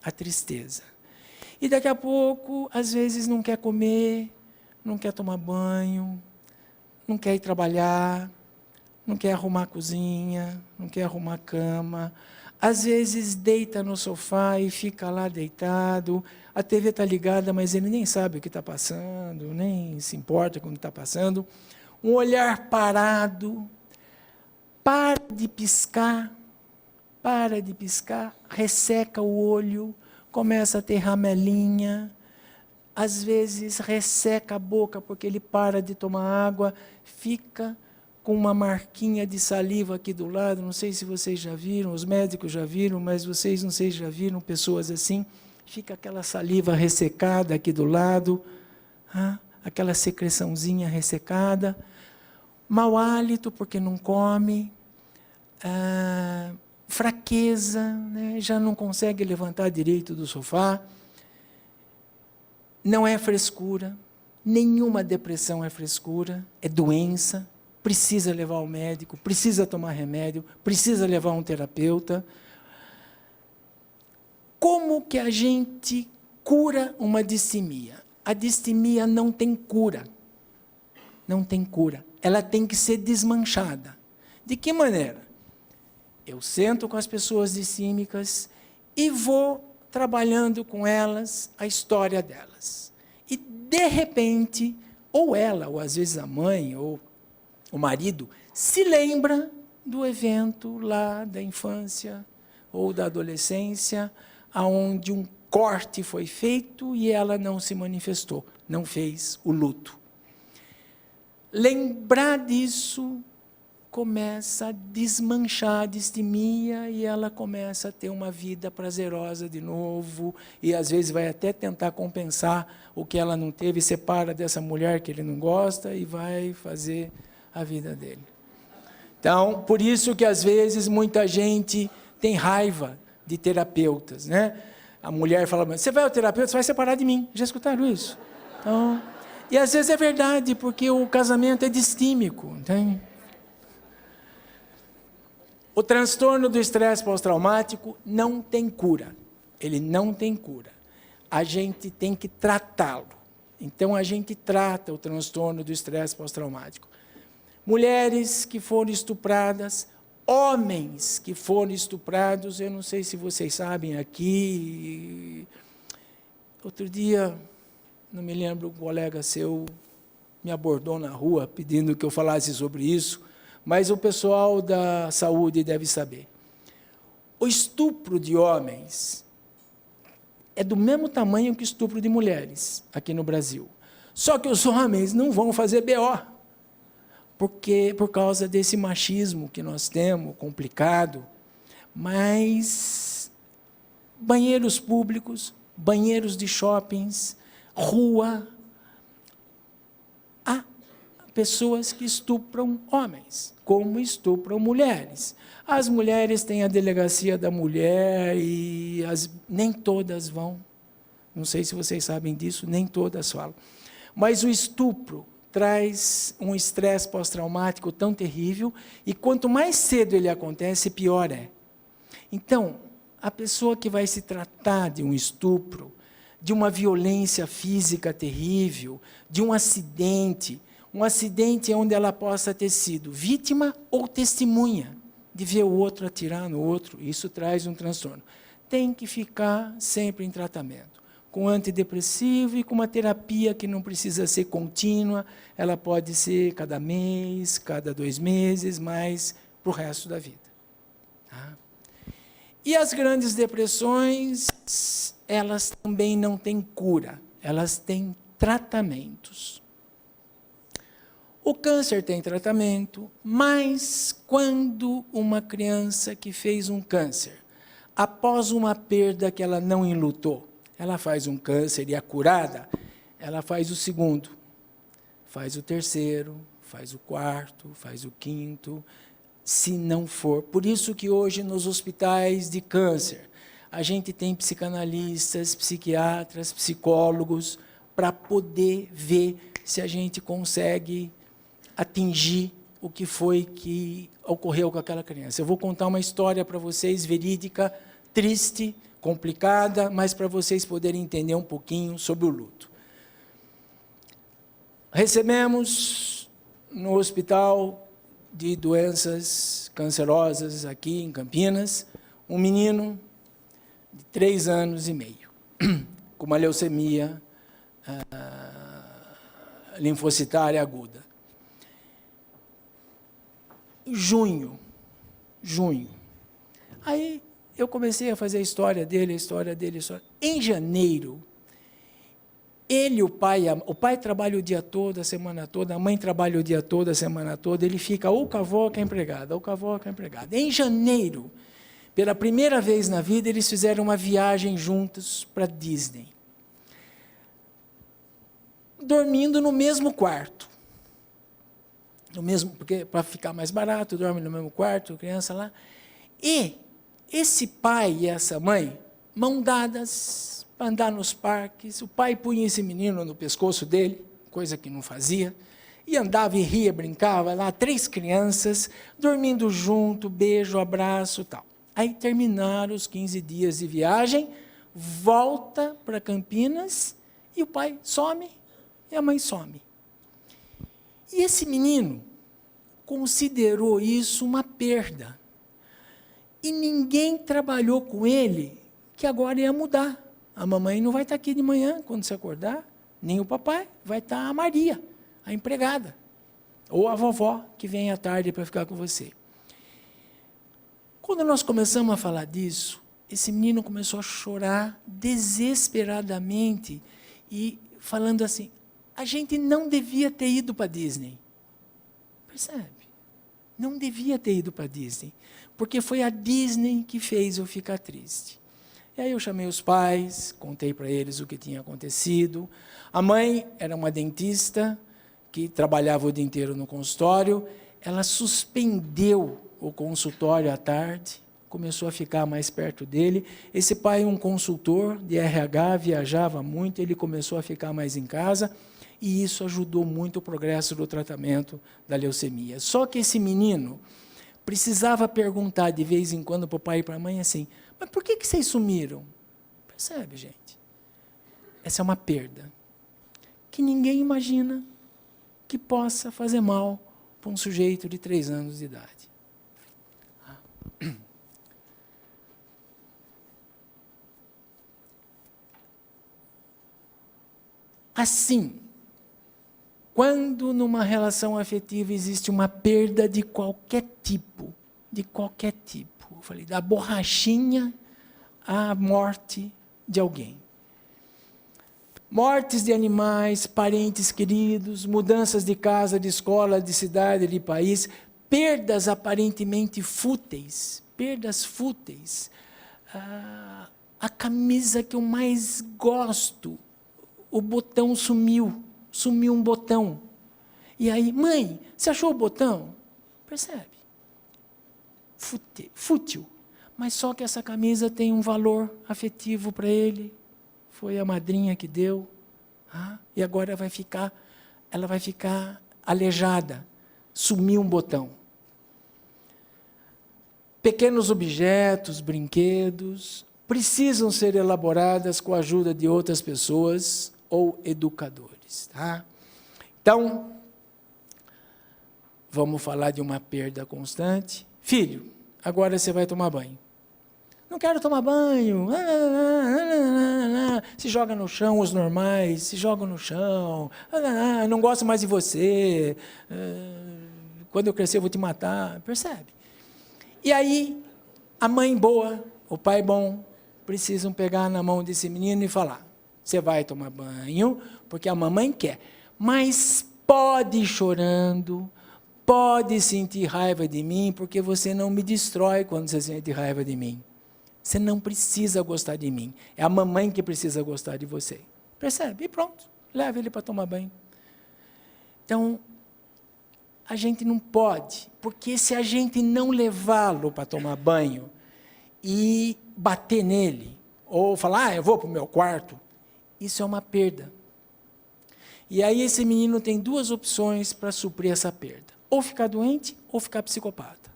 Speaker 1: A tristeza. E daqui a pouco, às vezes, não quer comer, não quer tomar banho, não quer ir trabalhar, não quer arrumar a cozinha, não quer arrumar a cama. Às vezes, deita no sofá e fica lá deitado. A TV está ligada, mas ele nem sabe o que está passando, nem se importa com o que está passando. Um olhar parado, para de piscar, resseca o olho, começa a ter ramelinha, às vezes resseca a boca porque ele para de tomar água, fica com uma marquinha de saliva aqui do lado, não sei se vocês já viram, os médicos já viram, mas vocês não sei se já viram pessoas assim, fica aquela saliva ressecada aqui do lado, aquela secreçãozinha ressecada, mau hálito porque não come, fraqueza, né? Já não consegue levantar direito do sofá. Não é frescura, nenhuma depressão é frescura, é doença, precisa levar ao médico, precisa tomar remédio, precisa levar um terapeuta. Como que a gente cura uma distimia? A distimia não tem cura. Não tem cura. Ela tem que ser desmanchada. De que maneira? Eu sento com as pessoas distímicas e vou trabalhando com elas a história delas. E, de repente, ou ela, ou às vezes a mãe, ou o marido, se lembra do evento lá da infância ou da adolescência, onde um corte foi feito e ela não se manifestou, não fez o luto. Lembrar disso começa a desmanchar a distimia e ela começa a ter uma vida prazerosa de novo e, às vezes, vai até tentar compensar o que ela não teve, separa dessa mulher que ele não gosta e vai fazer a vida dele. Então, por isso que, às vezes, muita gente tem raiva de terapeutas, né? A mulher fala, você vai ao terapeuta, você vai separar de mim. Já escutaram isso? Então, e às vezes é verdade, porque o casamento é distímico, entende? O transtorno do estresse pós-traumático não tem cura. Ele não tem cura. A gente tem que tratá-lo. Então, a gente trata o transtorno do estresse pós-traumático. Mulheres que foram estupradas, homens que foram estuprados, eu não sei se vocês sabem aqui, outro dia, não me lembro, um colega seu me abordou na rua pedindo que eu falasse sobre isso, mas o pessoal da saúde deve saber. O estupro de homens é do mesmo tamanho que o estupro de mulheres aqui no Brasil. Só que os homens não vão fazer BO, porque por causa desse machismo que nós temos, complicado, mas banheiros públicos, banheiros de shoppings, rua, há pessoas que estupram homens, como estupram mulheres. As mulheres têm a delegacia da mulher e nem todas vão, não sei se vocês sabem disso, nem todas falam. Mas o estupro traz um estresse pós-traumático tão terrível, e quanto mais cedo ele acontece, pior é. Então, a pessoa que vai se tratar de um estupro, de uma violência física terrível, de um acidente onde ela possa ter sido vítima ou testemunha, de ver o outro atirar no outro, isso traz um transtorno. Tem que ficar sempre em tratamento, com antidepressivo e com uma terapia que não precisa ser contínua, ela pode ser cada mês, cada 2 meses, mas para o resto da vida. Tá? E as grandes depressões, elas também não têm cura, elas têm tratamentos. O câncer tem tratamento, mas quando uma criança que fez um câncer, após uma perda que ela não enlutou, ela faz um câncer e é curada, ela faz o segundo, faz o terceiro, faz o quarto, faz o quinto, se não for. Por isso que hoje nos hospitais de câncer, a gente tem psicanalistas, psiquiatras, psicólogos, para poder ver se a gente consegue atingir o que foi que ocorreu com aquela criança. Eu vou contar uma história para vocês, verídica, triste, complicada, mas para vocês poderem entender um pouquinho sobre o luto. Recebemos no hospital de doenças cancerosas aqui em Campinas, um menino de 3 anos e meio, com uma leucemia linfocitária aguda. Junho. Aí eu comecei a fazer a história dele. Em janeiro, ele, o pai trabalha o dia todo, a semana toda, a mãe trabalha o dia todo, a semana toda, ele fica ou com a avó, que é empregada, ou com a avó, que é empregada. Em janeiro, pela primeira vez na vida, eles fizeram uma viagem juntos para Disney. Dormindo no mesmo quarto. Porque para ficar mais barato, dorme no mesmo quarto, criança lá. E esse pai e essa mãe, mão dadas, para andar nos parques, o pai punha esse menino no pescoço dele, coisa que não fazia, e andava e ria, brincava lá, 3 crianças, dormindo junto, beijo, abraço, tal. Aí terminaram os 15 dias de viagem, volta para Campinas, e o pai some, e a mãe some. E esse menino considerou isso uma perda. E ninguém trabalhou com ele, que agora ia mudar. A mamãe não vai estar aqui de manhã, quando você acordar, nem o papai, vai estar a Maria, a empregada, ou a vovó, que vem à tarde para ficar com você. Quando nós começamos a falar disso, esse menino começou a chorar desesperadamente e falando assim, a gente não devia ter ido para Disney. Percebe? Não devia ter ido para Disney, porque foi a Disney que fez eu ficar triste. E aí eu chamei os pais, contei para eles o que tinha acontecido. A mãe era uma dentista que trabalhava o dia inteiro no consultório. Ela suspendeu o consultório à tarde, começou a ficar mais perto dele. Esse pai, um consultor de RH, viajava muito, ele começou a ficar mais em casa, e isso ajudou muito o progresso do tratamento da leucemia. Só que esse menino precisava perguntar de vez em quando para o pai e para a mãe assim, mas por que vocês sumiram? Percebe, gente? Essa é uma perda que ninguém imagina que possa fazer mal para um sujeito de 3 anos de idade. Assim, quando numa relação afetiva existe uma perda de qualquer tipo, eu falei, da borrachinha à morte de alguém. Mortes de animais, parentes queridos, mudanças de casa, de escola, de cidade, de país, perdas aparentemente fúteis, perdas fúteis. A camisa que eu mais gosto, o botão sumiu um botão. E aí, mãe, você achou o botão? Percebe? Fútil. Mas só que essa camisa tem um valor afetivo para ele. Foi a madrinha que deu. E agora ela vai ficar aleijada. Sumiu um botão. Pequenos objetos, brinquedos, precisam ser elaboradas com a ajuda de outras pessoas ou educadores. Tá? Então, vamos falar de uma perda constante. Filho, agora você vai tomar banho. Não quero tomar banho. Se joga no chão, os normais, se jogam no chão. Não gosto mais de você. Quando eu crescer, eu vou te matar. Percebe? E aí, a mãe boa, o pai bom, precisam pegar na mão desse menino e falar, você vai tomar banho, porque a mamãe quer. Mas pode ir chorando, pode sentir raiva de mim, porque você não me destrói quando você sente raiva de mim. Você não precisa gostar de mim. É a mamãe que precisa gostar de você. Percebe? E pronto. Leva ele para tomar banho. Então, a gente não pode, porque se a gente não levá-lo para tomar banho e bater nele, ou falar, eu vou para o meu quarto, isso é uma perda. E aí esse menino tem 2 opções para suprir essa perda. Ou ficar doente, ou ficar psicopata.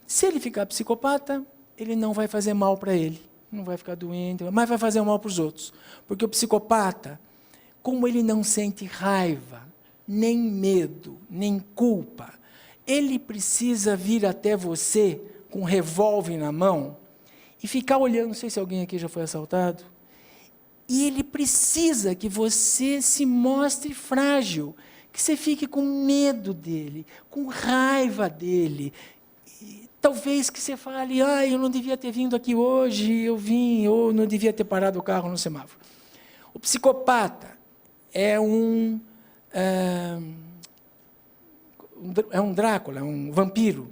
Speaker 1: Se ele ficar psicopata, ele não vai fazer mal para ele. Não vai ficar doente, mas vai fazer mal para os outros. Porque o psicopata, como ele não sente raiva, nem medo, nem culpa, ele precisa vir até você com um revólver na mão e ficar olhando, não sei se alguém aqui já foi assaltado, e ele precisa que você se mostre frágil, que você fique com medo dele, com raiva dele. E talvez que você fale, eu não devia ter vindo aqui hoje, eu vim, ou não devia ter parado o carro no semáforo. O psicopata é um Drácula, é um vampiro.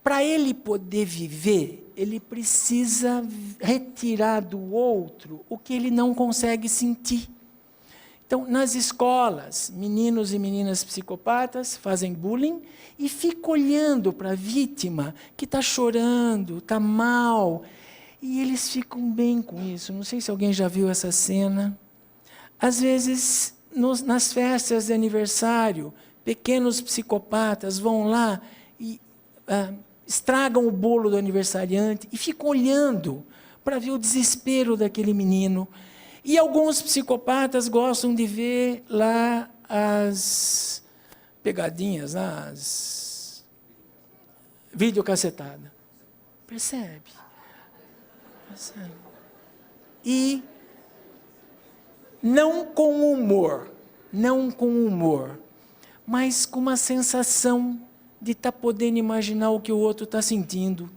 Speaker 1: Para ele poder viver, ele precisa retirar do outro o que ele não consegue sentir. Então, nas escolas, meninos e meninas psicopatas fazem bullying e ficam olhando para a vítima que está chorando, está mal, e eles ficam bem com isso. Não sei se alguém já viu essa cena. Às vezes, nas festas de aniversário, pequenos psicopatas vão lá e estragam o bolo do aniversariante e ficam olhando para ver o desespero daquele menino. E alguns psicopatas gostam de ver lá as pegadinhas, as videocacetada. Percebe? E não com humor, mas com uma sensação de estar podendo imaginar o que o outro está sentindo.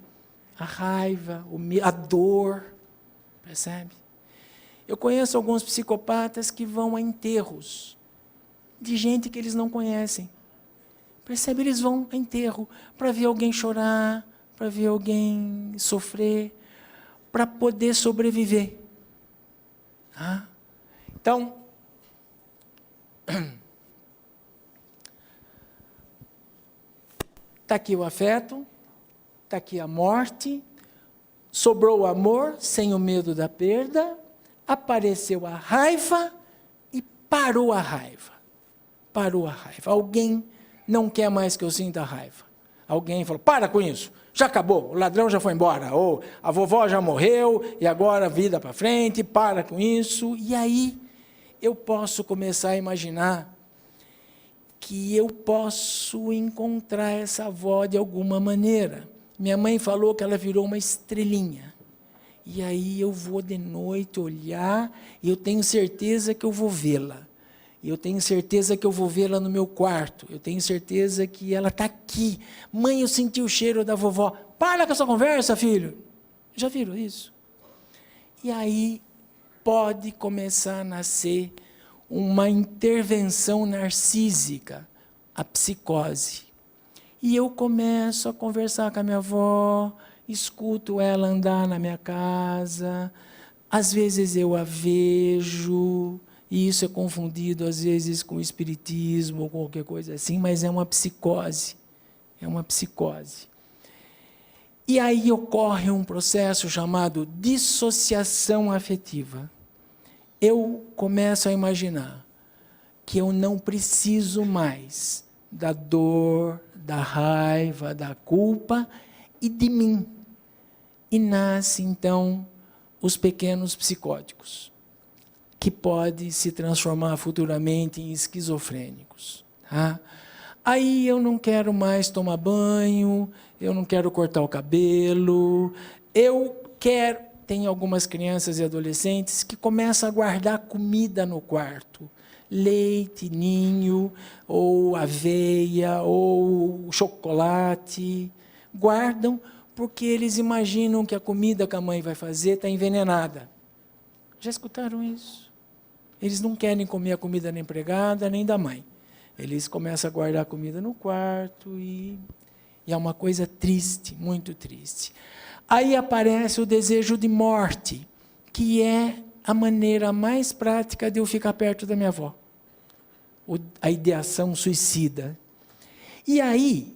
Speaker 1: A raiva, a dor, percebe? Eu conheço alguns psicopatas que vão a enterros de gente que eles não conhecem. Percebe? Eles vão a enterro para ver alguém chorar, para ver alguém sofrer, para poder sobreviver. Então, está aqui o afeto, está aqui a morte, sobrou o amor, sem o medo da perda, apareceu a raiva e parou a raiva. Parou a raiva. Alguém não quer mais que eu sinta raiva. Alguém falou, para com isso, já acabou, o ladrão já foi embora, ou a vovó já morreu, e agora vida para frente, para com isso. E aí eu posso começar a imaginar que eu posso encontrar essa avó de alguma maneira. Minha mãe falou que ela virou uma estrelinha. E aí eu vou de noite olhar, e eu tenho certeza que eu vou vê-la. Eu tenho certeza que eu vou vê-la no meu quarto. Eu tenho certeza que ela está aqui. Mãe, eu senti o cheiro da vovó. Para com essa conversa, filho. Já viram isso? E aí pode começar a nascer uma intervenção narcísica, a psicose. E eu começo a conversar com a minha avó, escuto ela andar na minha casa, às vezes eu a vejo, e isso é confundido às vezes com o espiritismo ou qualquer coisa assim, mas é uma psicose. É uma psicose. E aí ocorre um processo chamado dissociação afetiva. Eu começo a imaginar que eu não preciso mais da dor, da raiva, da culpa e de mim. E nasce, então, os pequenos psicóticos, que podem se transformar futuramente em esquizofrênicos. Tá? Aí eu não quero mais tomar banho, eu não quero cortar o cabelo, eu quero... Tem algumas crianças e adolescentes que começam a guardar comida no quarto. Leite, ninho, ou aveia, ou chocolate. Guardam porque eles imaginam que a comida que a mãe vai fazer está envenenada. Já escutaram isso? Eles não querem comer a comida da empregada, nem da mãe. Eles começam a guardar a comida no quarto e é uma coisa triste, muito triste. Aí aparece o desejo de morte, que é a maneira mais prática de eu ficar perto da minha avó. A ideação suicida. E aí,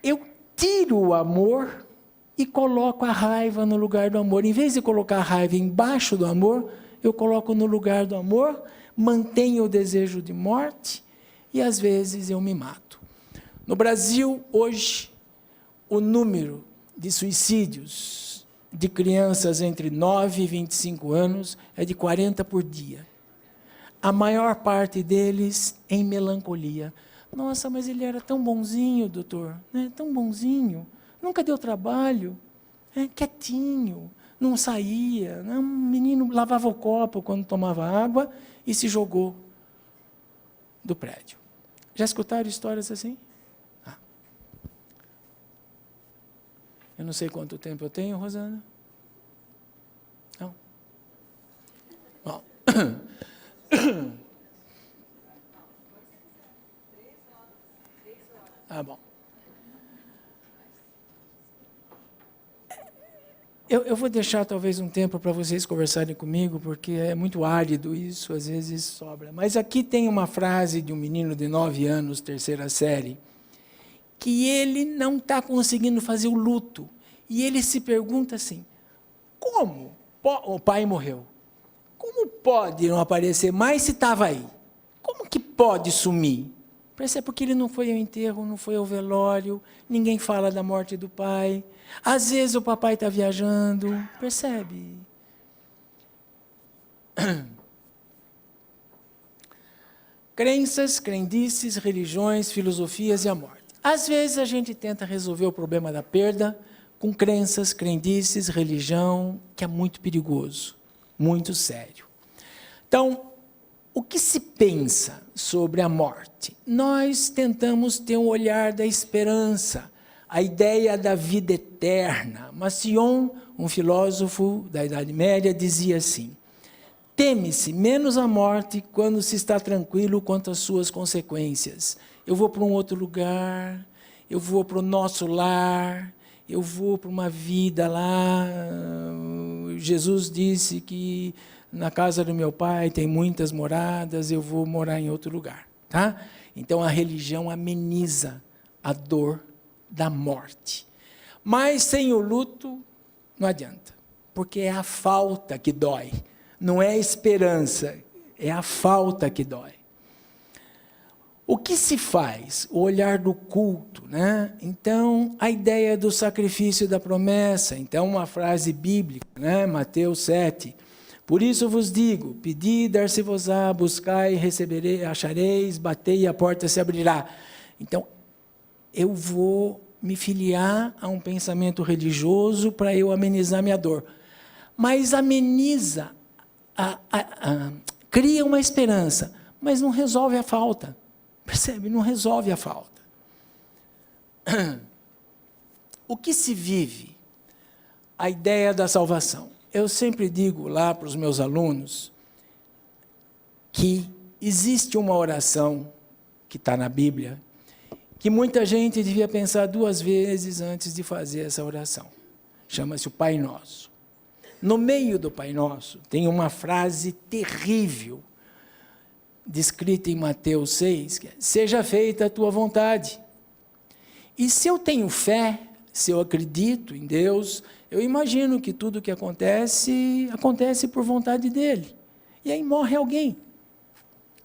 Speaker 1: eu tiro o amor e coloco a raiva no lugar do amor. Em vez de colocar a raiva embaixo do amor, eu coloco no lugar do amor, mantenho o desejo de morte e, às vezes, eu me mato. No Brasil, hoje, o número de suicídios de crianças entre 9 e 25 anos é de 40 por dia. A maior parte deles em melancolia. Nossa, mas ele era tão bonzinho, doutor, né? Tão bonzinho, nunca deu trabalho, quietinho, não saía, né? Um menino lavava o copo quando tomava água e se jogou do prédio. Já escutaram histórias assim? Eu não sei quanto tempo eu tenho, Rosana. Não? Bom. Bom. Eu vou deixar talvez um tempo para vocês conversarem comigo, porque é muito árido isso, às vezes sobra. Mas aqui tem uma frase de um menino de 9 anos, terceira série, que ele não está conseguindo fazer o luto. E ele se pergunta assim, como? O pai morreu. Como pode não aparecer mais se estava aí? Como que pode sumir? Parece porque ele não foi ao enterro, não foi ao velório, ninguém fala da morte do pai. Às vezes o papai está viajando, percebe? Crenças, crendices, religiões, filosofias e a morte. Às vezes a gente tenta resolver o problema da perda com crenças, crendices, religião, que é muito perigoso, muito sério. Então, o que se pensa sobre a morte? Nós tentamos ter um olhar da esperança, a ideia da vida eterna. Massion, um filósofo da Idade Média, dizia assim, teme-se menos a morte quando se está tranquilo quanto às suas consequências. Eu vou para um outro lugar, eu vou para o nosso lar, eu vou para uma vida lá. Jesus disse que na casa do meu pai tem muitas moradas, eu vou morar em outro lugar. Tá? Então, a religião ameniza a dor da morte. Mas sem o luto, não adianta, porque é a falta que dói, não é a esperança, é a falta que dói. O que se faz? O olhar do culto, né? Então, a ideia do sacrifício da promessa, então uma frase bíblica, né? Mateus 7, por isso vos digo, pedi, dar-se-vos-á, buscai, receberei, achareis, batei e a porta se abrirá. Então, eu vou me filiar a um pensamento religioso para eu amenizar minha dor. Mas ameniza, cria uma esperança, mas não resolve a falta. Percebe? Não resolve a falta. O que se vive? A ideia da salvação. Eu sempre digo lá para os meus alunos que existe uma oração que está na Bíblia, que muita gente devia pensar 2 vezes antes de fazer essa oração. Chama-se o Pai Nosso. No meio do Pai Nosso tem uma frase terrível, descrita em Mateus 6, que é, seja feita a tua vontade. E se eu tenho fé, se eu acredito em Deus, eu imagino que tudo que acontece, acontece por vontade dele. E aí morre alguém.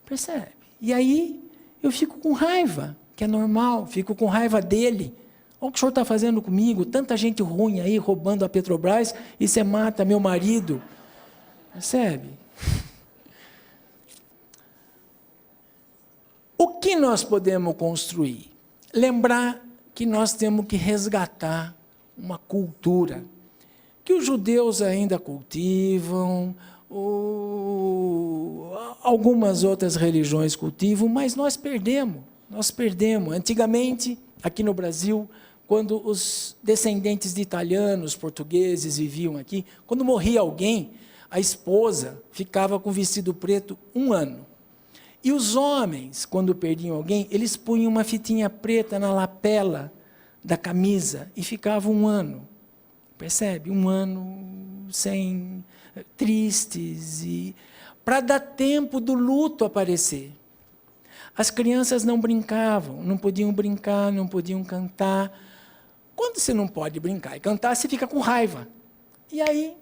Speaker 1: Percebe? E aí eu fico com raiva, que é normal, fico com raiva dele. Olha o que o senhor está fazendo comigo, tanta gente ruim aí roubando a Petrobras e você mata meu marido. Percebe? O que nós podemos construir? Lembrar que nós temos que resgatar uma cultura que os judeus ainda cultivam, algumas outras religiões cultivam, mas nós perdemos. Antigamente, aqui no Brasil, quando os descendentes de italianos, portugueses viviam aqui, quando morria alguém, a esposa ficava com vestido preto 1 ano. E os homens, quando perdiam alguém, eles punham uma fitinha preta na lapela da camisa e ficavam 1 ano. Percebe? 1 ano sem tristes, e para dar tempo do luto aparecer. As crianças não brincavam, não podiam brincar, não podiam cantar. Quando você não pode brincar e cantar, você fica com raiva. E aí,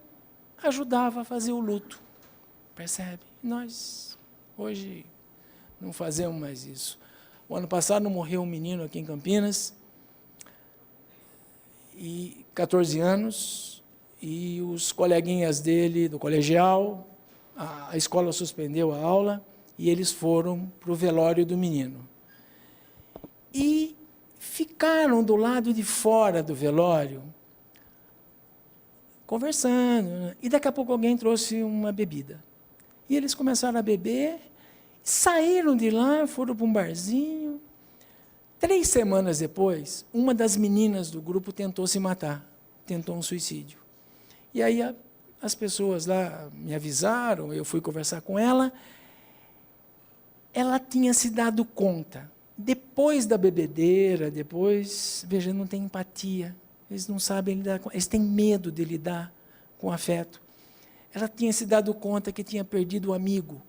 Speaker 1: ajudava a fazer o luto. Percebe? Nós, hoje, não fazemos mais isso. O ano passado morreu um menino aqui em Campinas, e 14 anos, e os coleguinhas dele, do colegial, a escola suspendeu a aula, e eles foram para o velório do menino. E ficaram do lado de fora do velório, conversando, e daqui a pouco alguém trouxe uma bebida. E eles começaram a beber, saíram de lá, foram para um barzinho. 3 semanas depois, uma das meninas do grupo tentou se matar, tentou um suicídio. E aí as pessoas lá me avisaram, eu fui conversar com ela. Ela tinha se dado conta, depois da bebedeira, veja, não tem empatia, eles não sabem lidar com, eles têm medo de lidar com afeto. Ela tinha se dado conta que tinha perdido o amigo,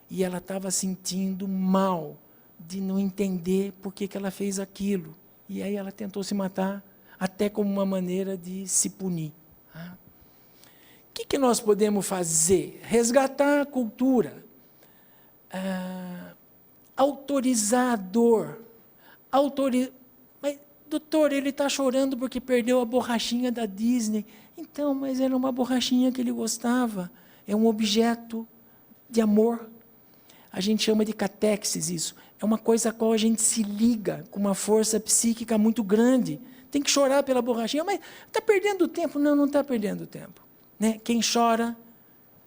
Speaker 1: e ela estava sentindo mal de não entender por que ela fez aquilo. E aí ela tentou se matar, até como uma maneira de se punir. O que nós podemos fazer? Resgatar a cultura. Autorizar a dor. Mas, doutor, ele está chorando porque perdeu a borrachinha da Disney. Então, mas era uma borrachinha que ele gostava. É um objeto de amor. A gente chama de catexis isso. É uma coisa a qual a gente se liga com uma força psíquica muito grande. Tem que chorar pela borrachinha, mas está perdendo tempo. Não, não está perdendo tempo. Né? Quem chora,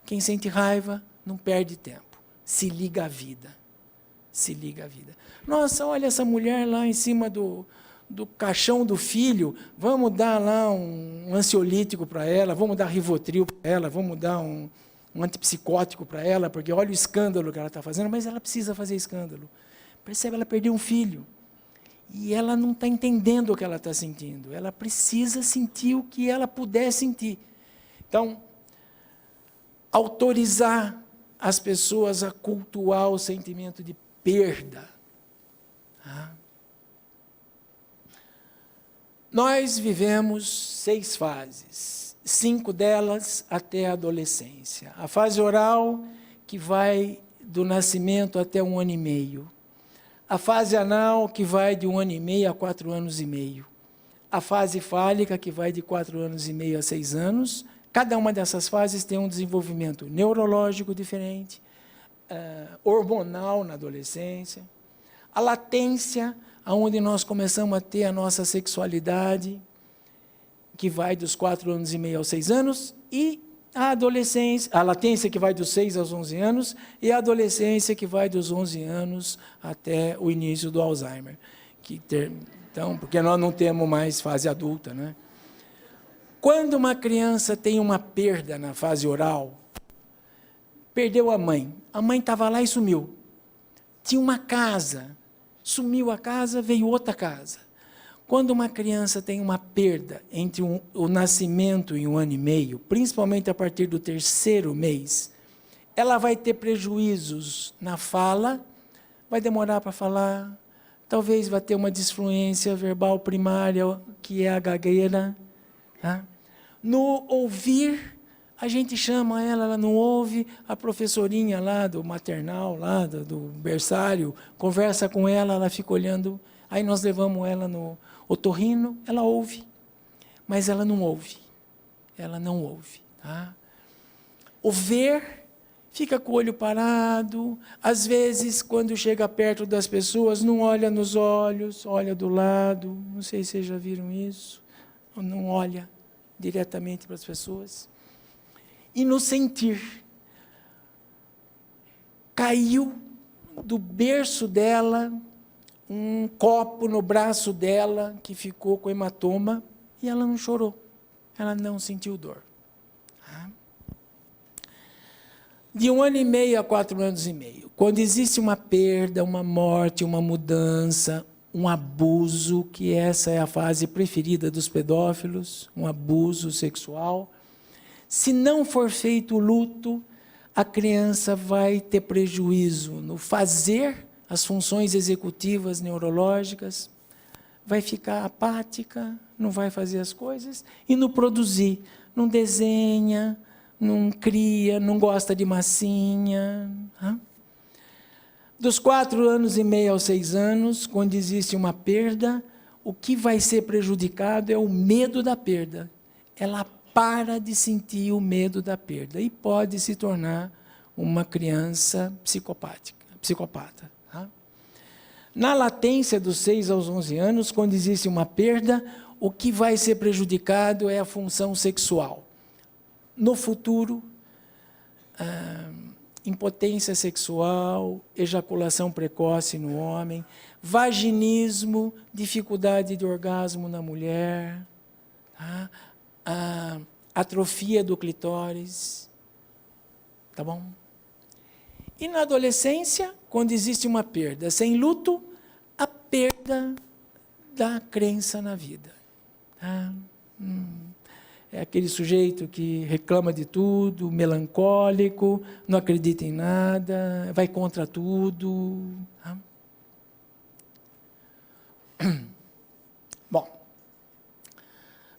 Speaker 1: quem sente raiva, não perde tempo. Se liga à vida. Se liga à vida. Nossa, olha essa mulher lá em cima do caixão do filho, vamos dar lá um ansiolítico para ela, vamos dar Rivotril para ela, vamos dar um antipsicótico para ela, porque olha o escândalo que ela está fazendo, mas ela precisa fazer escândalo. Percebe, ela perdeu um filho. E ela não está entendendo o que ela está sentindo. Ela precisa sentir o que ela puder sentir. Então, autorizar as pessoas a cultuar o sentimento de perda. Nós vivemos 6 fases, 5 delas até a adolescência. A fase oral, que vai do nascimento até 1 ano e meio. A fase anal, que vai de 1 ano e meio a 4 anos e meio. A fase fálica, que vai de 4 anos e meio a 6 anos. Cada uma dessas fases tem um desenvolvimento neurológico diferente, hormonal na adolescência. A latência, onde nós começamos a ter a nossa sexualidade, que vai dos 4 anos e meio aos 6 anos, e a adolescência, a latência que vai dos 6 aos 11 anos, e a adolescência que vai dos 11 anos até o início do Alzheimer. Então, porque nós não temos mais fase adulta, né? Quando uma criança tem uma perda na fase oral, perdeu a mãe estava lá e sumiu. Tinha uma casa, sumiu a casa, veio outra casa. Quando uma criança tem uma perda entre o nascimento e 1 ano e meio, principalmente a partir do 3º mês, ela vai ter prejuízos na fala, vai demorar para falar, talvez vai ter uma disfluência verbal primária, que é a gagueira. Tá? No ouvir, a gente chama ela não ouve, a professorinha lá do maternal, lá do berçário, conversa com ela, ela fica olhando, aí nós levamos ela no otorrino, ela ouve, mas ela não ouve. Ela não ouve. Tá? O ver, fica com o olho parado, às vezes, quando chega perto das pessoas, não olha nos olhos, olha do lado, não sei se vocês já viram isso, não olha diretamente para as pessoas. E no sentir, caiu do berço dela um copo no braço dela, que ficou com hematoma, e ela não chorou, ela não sentiu dor. De 1 ano e meio a 4 anos e meio, quando existe uma perda, uma morte, uma mudança, um abuso, que essa é a fase preferida dos pedófilos, um abuso sexual, se não for feito o luto, a criança vai ter prejuízo no fazer as funções executivas neurológicas, vai ficar apática, não vai fazer as coisas, e no produzir, não desenha, não cria, não gosta de massinha. Dos 4 anos e meio aos 6 anos, quando existe uma perda, o que vai ser prejudicado é o medo da perda. Ela para de sentir o medo da perda e pode se tornar uma criança psicopata. Tá? Na latência dos 6 aos 11 anos, quando existe uma perda, o que vai ser prejudicado é a função sexual. No futuro, impotência sexual, ejaculação precoce no homem, vaginismo, dificuldade de orgasmo na mulher, tá? A atrofia do clitóris, tá bom? E na adolescência, quando existe uma perda sem luto, a perda da crença na vida. Tá? É aquele sujeito que reclama de tudo, melancólico, não acredita em nada, vai contra tudo. Tá? Bom,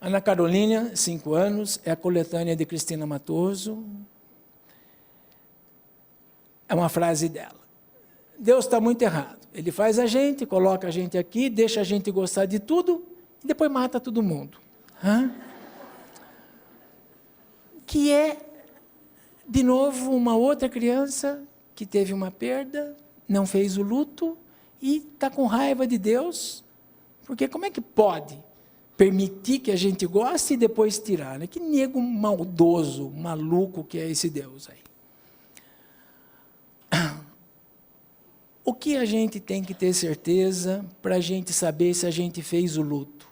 Speaker 1: Ana Carolina, 5 anos, é a coletânea de Cristina Matoso. É uma frase dela. Deus está muito errado. Ele faz a gente, coloca a gente aqui, deixa a gente gostar de tudo e depois mata todo mundo. Que é, de novo, uma outra criança que teve uma perda, não fez o luto e está com raiva de Deus, porque como é que pode permitir que a gente goste e depois tirar? Né? Que nego maldoso, maluco que é esse Deus aí. O que a gente tem que ter certeza para a gente saber se a gente fez o luto?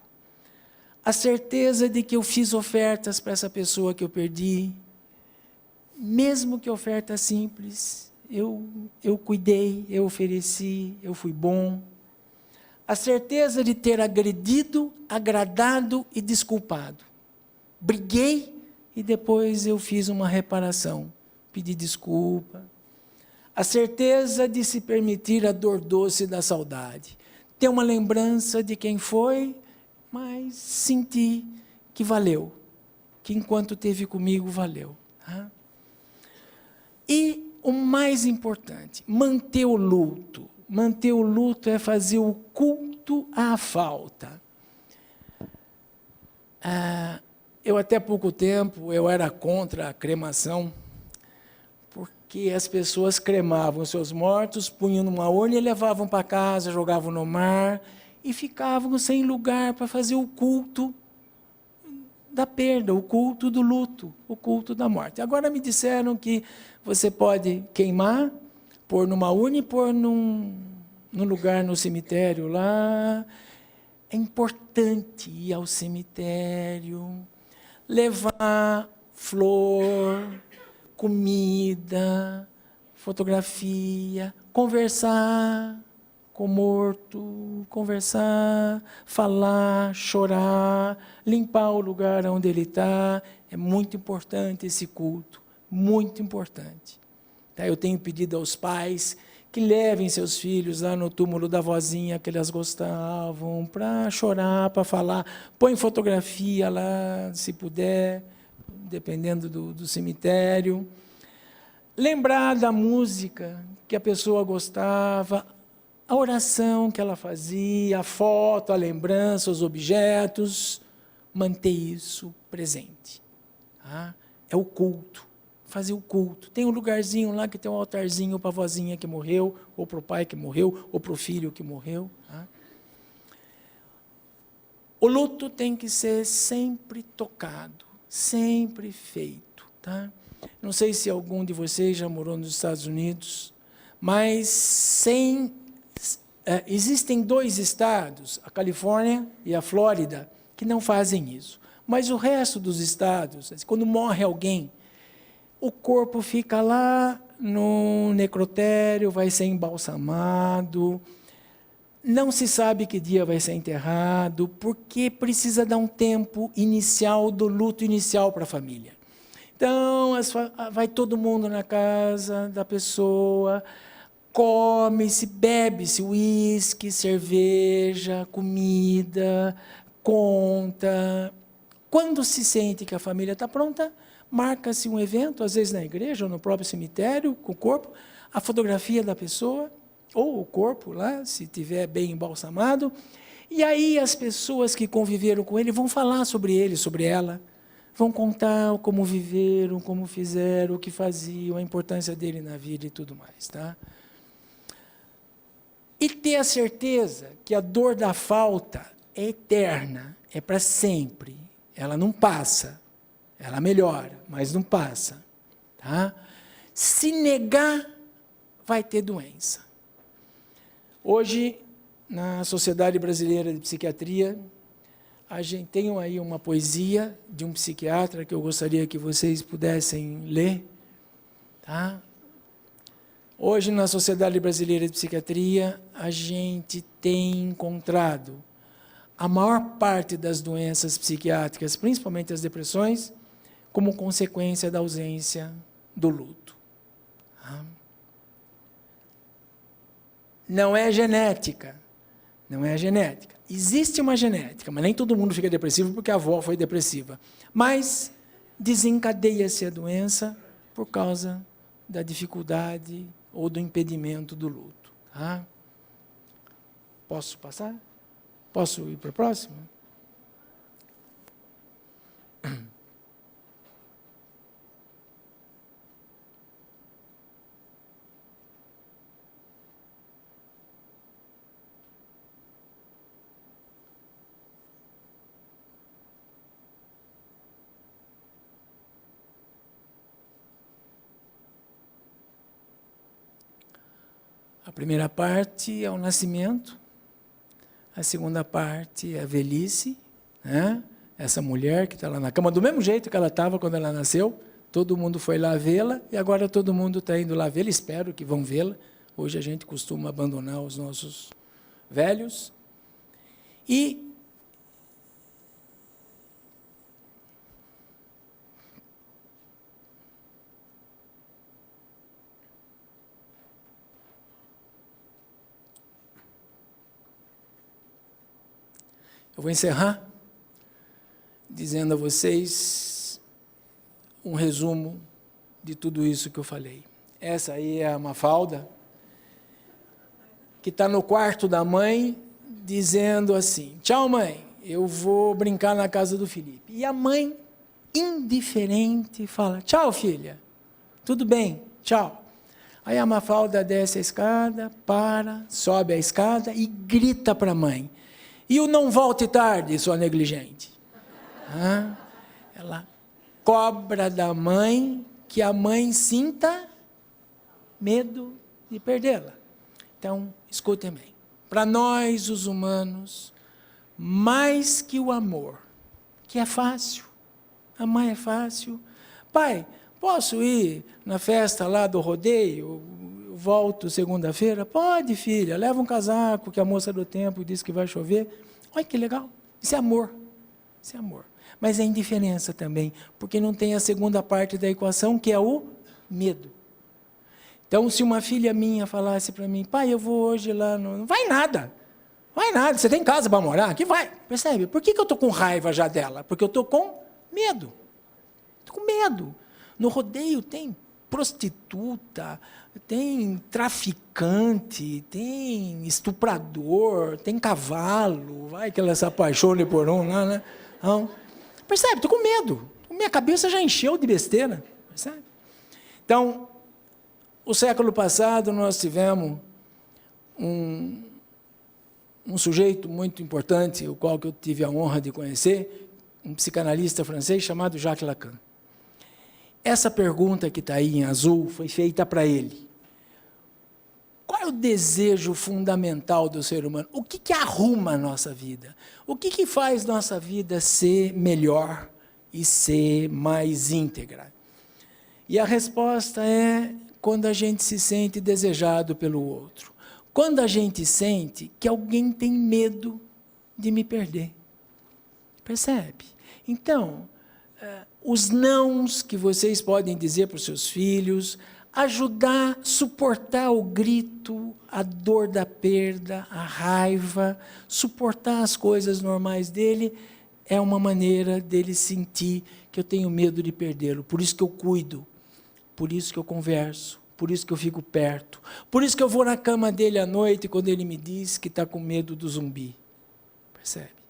Speaker 1: A certeza de que eu fiz ofertas para essa pessoa que eu perdi, mesmo que oferta simples, eu cuidei, eu ofereci, eu fui bom. A certeza de ter agredido, agradado e desculpado. Briguei e depois eu fiz uma reparação, pedi desculpa. A certeza de se permitir a dor doce da saudade. Ter uma lembrança de quem foi, mas senti que valeu, que enquanto esteve comigo, valeu. Tá? E o mais importante, manter o luto. Manter o luto é fazer o culto à falta. Eu, até pouco tempo, eu era contra a cremação, porque as pessoas cremavam seus mortos, punham numa urna e levavam para casa, jogavam no mar, e ficavam sem lugar para fazer o culto da perda, o culto do luto, o culto da morte. Agora me disseram que você pode queimar, pôr numa urna e pôr num lugar no cemitério lá. É importante ir ao cemitério, levar flor, comida, fotografia, conversar com o morto, conversar, falar, chorar, limpar o lugar onde ele está. É muito importante esse culto, muito importante. Eu tenho pedido aos pais que levem seus filhos lá no túmulo da vozinha que elas gostavam, para chorar, para falar. Põe fotografia lá, se puder, dependendo do cemitério. Lembrar da música que a pessoa gostava, a oração que ela fazia, a foto, a lembrança, os objetos. Manter isso presente. Tá? É o culto. Fazer o culto. Tem um lugarzinho lá que tem um altarzinho para a vozinha que morreu, ou para o pai que morreu, ou para o filho que morreu. Tá? O luto tem que ser sempre tocado, sempre feito. Tá? Não sei se algum de vocês já morou nos Estados Unidos, mas existem 2 estados, a Califórnia e a Flórida, que não fazem isso. Mas o resto dos estados, quando morre alguém, o corpo fica lá no necrotério, vai ser embalsamado, não se sabe que dia vai ser enterrado, porque precisa dar um tempo inicial do luto inicial para a família. Então, vai todo mundo na casa da pessoa, come-se, bebe-se uísque, cerveja, comida, conta. Quando se sente que a família está pronta, marca-se um evento, às vezes na igreja ou no próprio cemitério, com o corpo, a fotografia da pessoa, ou o corpo lá, se estiver bem embalsamado, e aí as pessoas que conviveram com ele vão falar sobre ele, sobre ela, vão contar como viveram, como fizeram, o que faziam, a importância dele na vida e tudo mais. Tá? E ter a certeza que a dor da falta é eterna, é para sempre, ela não passa. Ela melhora, mas não passa. Tá? Se negar, vai ter doença. Hoje, na Sociedade Brasileira de Psiquiatria, a gente tem aí uma poesia de um psiquiatra que eu gostaria que vocês pudessem ler. Tá? Hoje, na Sociedade Brasileira de Psiquiatria, a gente tem encontrado a maior parte das doenças psiquiátricas, principalmente as depressões, como consequência da ausência do luto. Não é genética. Não é genética. Existe uma genética, mas nem todo mundo fica depressivo porque a avó foi depressiva. Mas desencadeia-se a doença por causa da dificuldade ou do impedimento do luto. Tá? Posso passar? Posso ir para o próximo? A primeira parte é o nascimento, a segunda parte é a velhice, né? Essa mulher que está lá na cama, do mesmo jeito que ela estava quando ela nasceu, todo mundo foi lá vê-la, e agora todo mundo está indo lá vê-la, espero que vão vê-la. Hoje a gente costuma abandonar os nossos velhos. E Eu vou encerrar dizendo a vocês um resumo de tudo isso que eu falei. Essa aí é a Mafalda, que está no quarto da mãe, dizendo assim: tchau, mãe, eu vou brincar na casa do Felipe. E a mãe, indiferente, fala: tchau, filha, tudo bem, tchau. Aí a Mafalda desce a escada, sobe a escada e grita para a mãe: e o não volte tarde, sua negligente. Ela cobra da mãe que a mãe sinta medo de perdê-la. Então, escutem bem. Para nós, os humanos, mais que o amor, que é fácil, amar é fácil. Pai, posso ir na festa lá do rodeio? Eu volto segunda-feira? Pode, filha, leva um casaco que a moça do tempo disse que vai chover. Olha que legal, isso é amor, isso é amor. Mas é indiferença também, porque não tem a segunda parte da equação, que é o medo. Então, se uma filha minha falasse para mim: pai, eu vou hoje lá, não vai nada, você tem casa para morar? Que vai, percebe? Por que eu estou com raiva já dela? Porque eu estou com medo. Estou com medo. No rodeio tem prostituta, tem traficante, tem estuprador, tem cavalo, vai que ela se apaixone por um lá, né? Não. Percebe? Estou com medo. Minha cabeça já encheu de besteira. Percebe? Então, o século passado nós tivemos um sujeito muito importante, o qual que eu tive a honra de conhecer, um psicanalista francês chamado Jacques Lacan. Essa pergunta que está aí em azul foi feita para ele. Qual é o desejo fundamental do ser humano? O que arruma a nossa vida? O que faz nossa vida ser melhor e ser mais íntegra? E a resposta é quando a gente se sente desejado pelo outro. Quando a gente sente que alguém tem medo de me perder. Percebe? Então, os nãos que vocês podem dizer para os seus filhos, ajudar, suportar o grito, a dor da perda, a raiva, suportar as coisas normais dele, é uma maneira dele sentir que eu tenho medo de perdê-lo. Por isso que eu cuido, por isso que eu converso, por isso que eu fico perto, por isso que eu vou na cama dele à noite quando ele me diz que está com medo do zumbi. Percebe?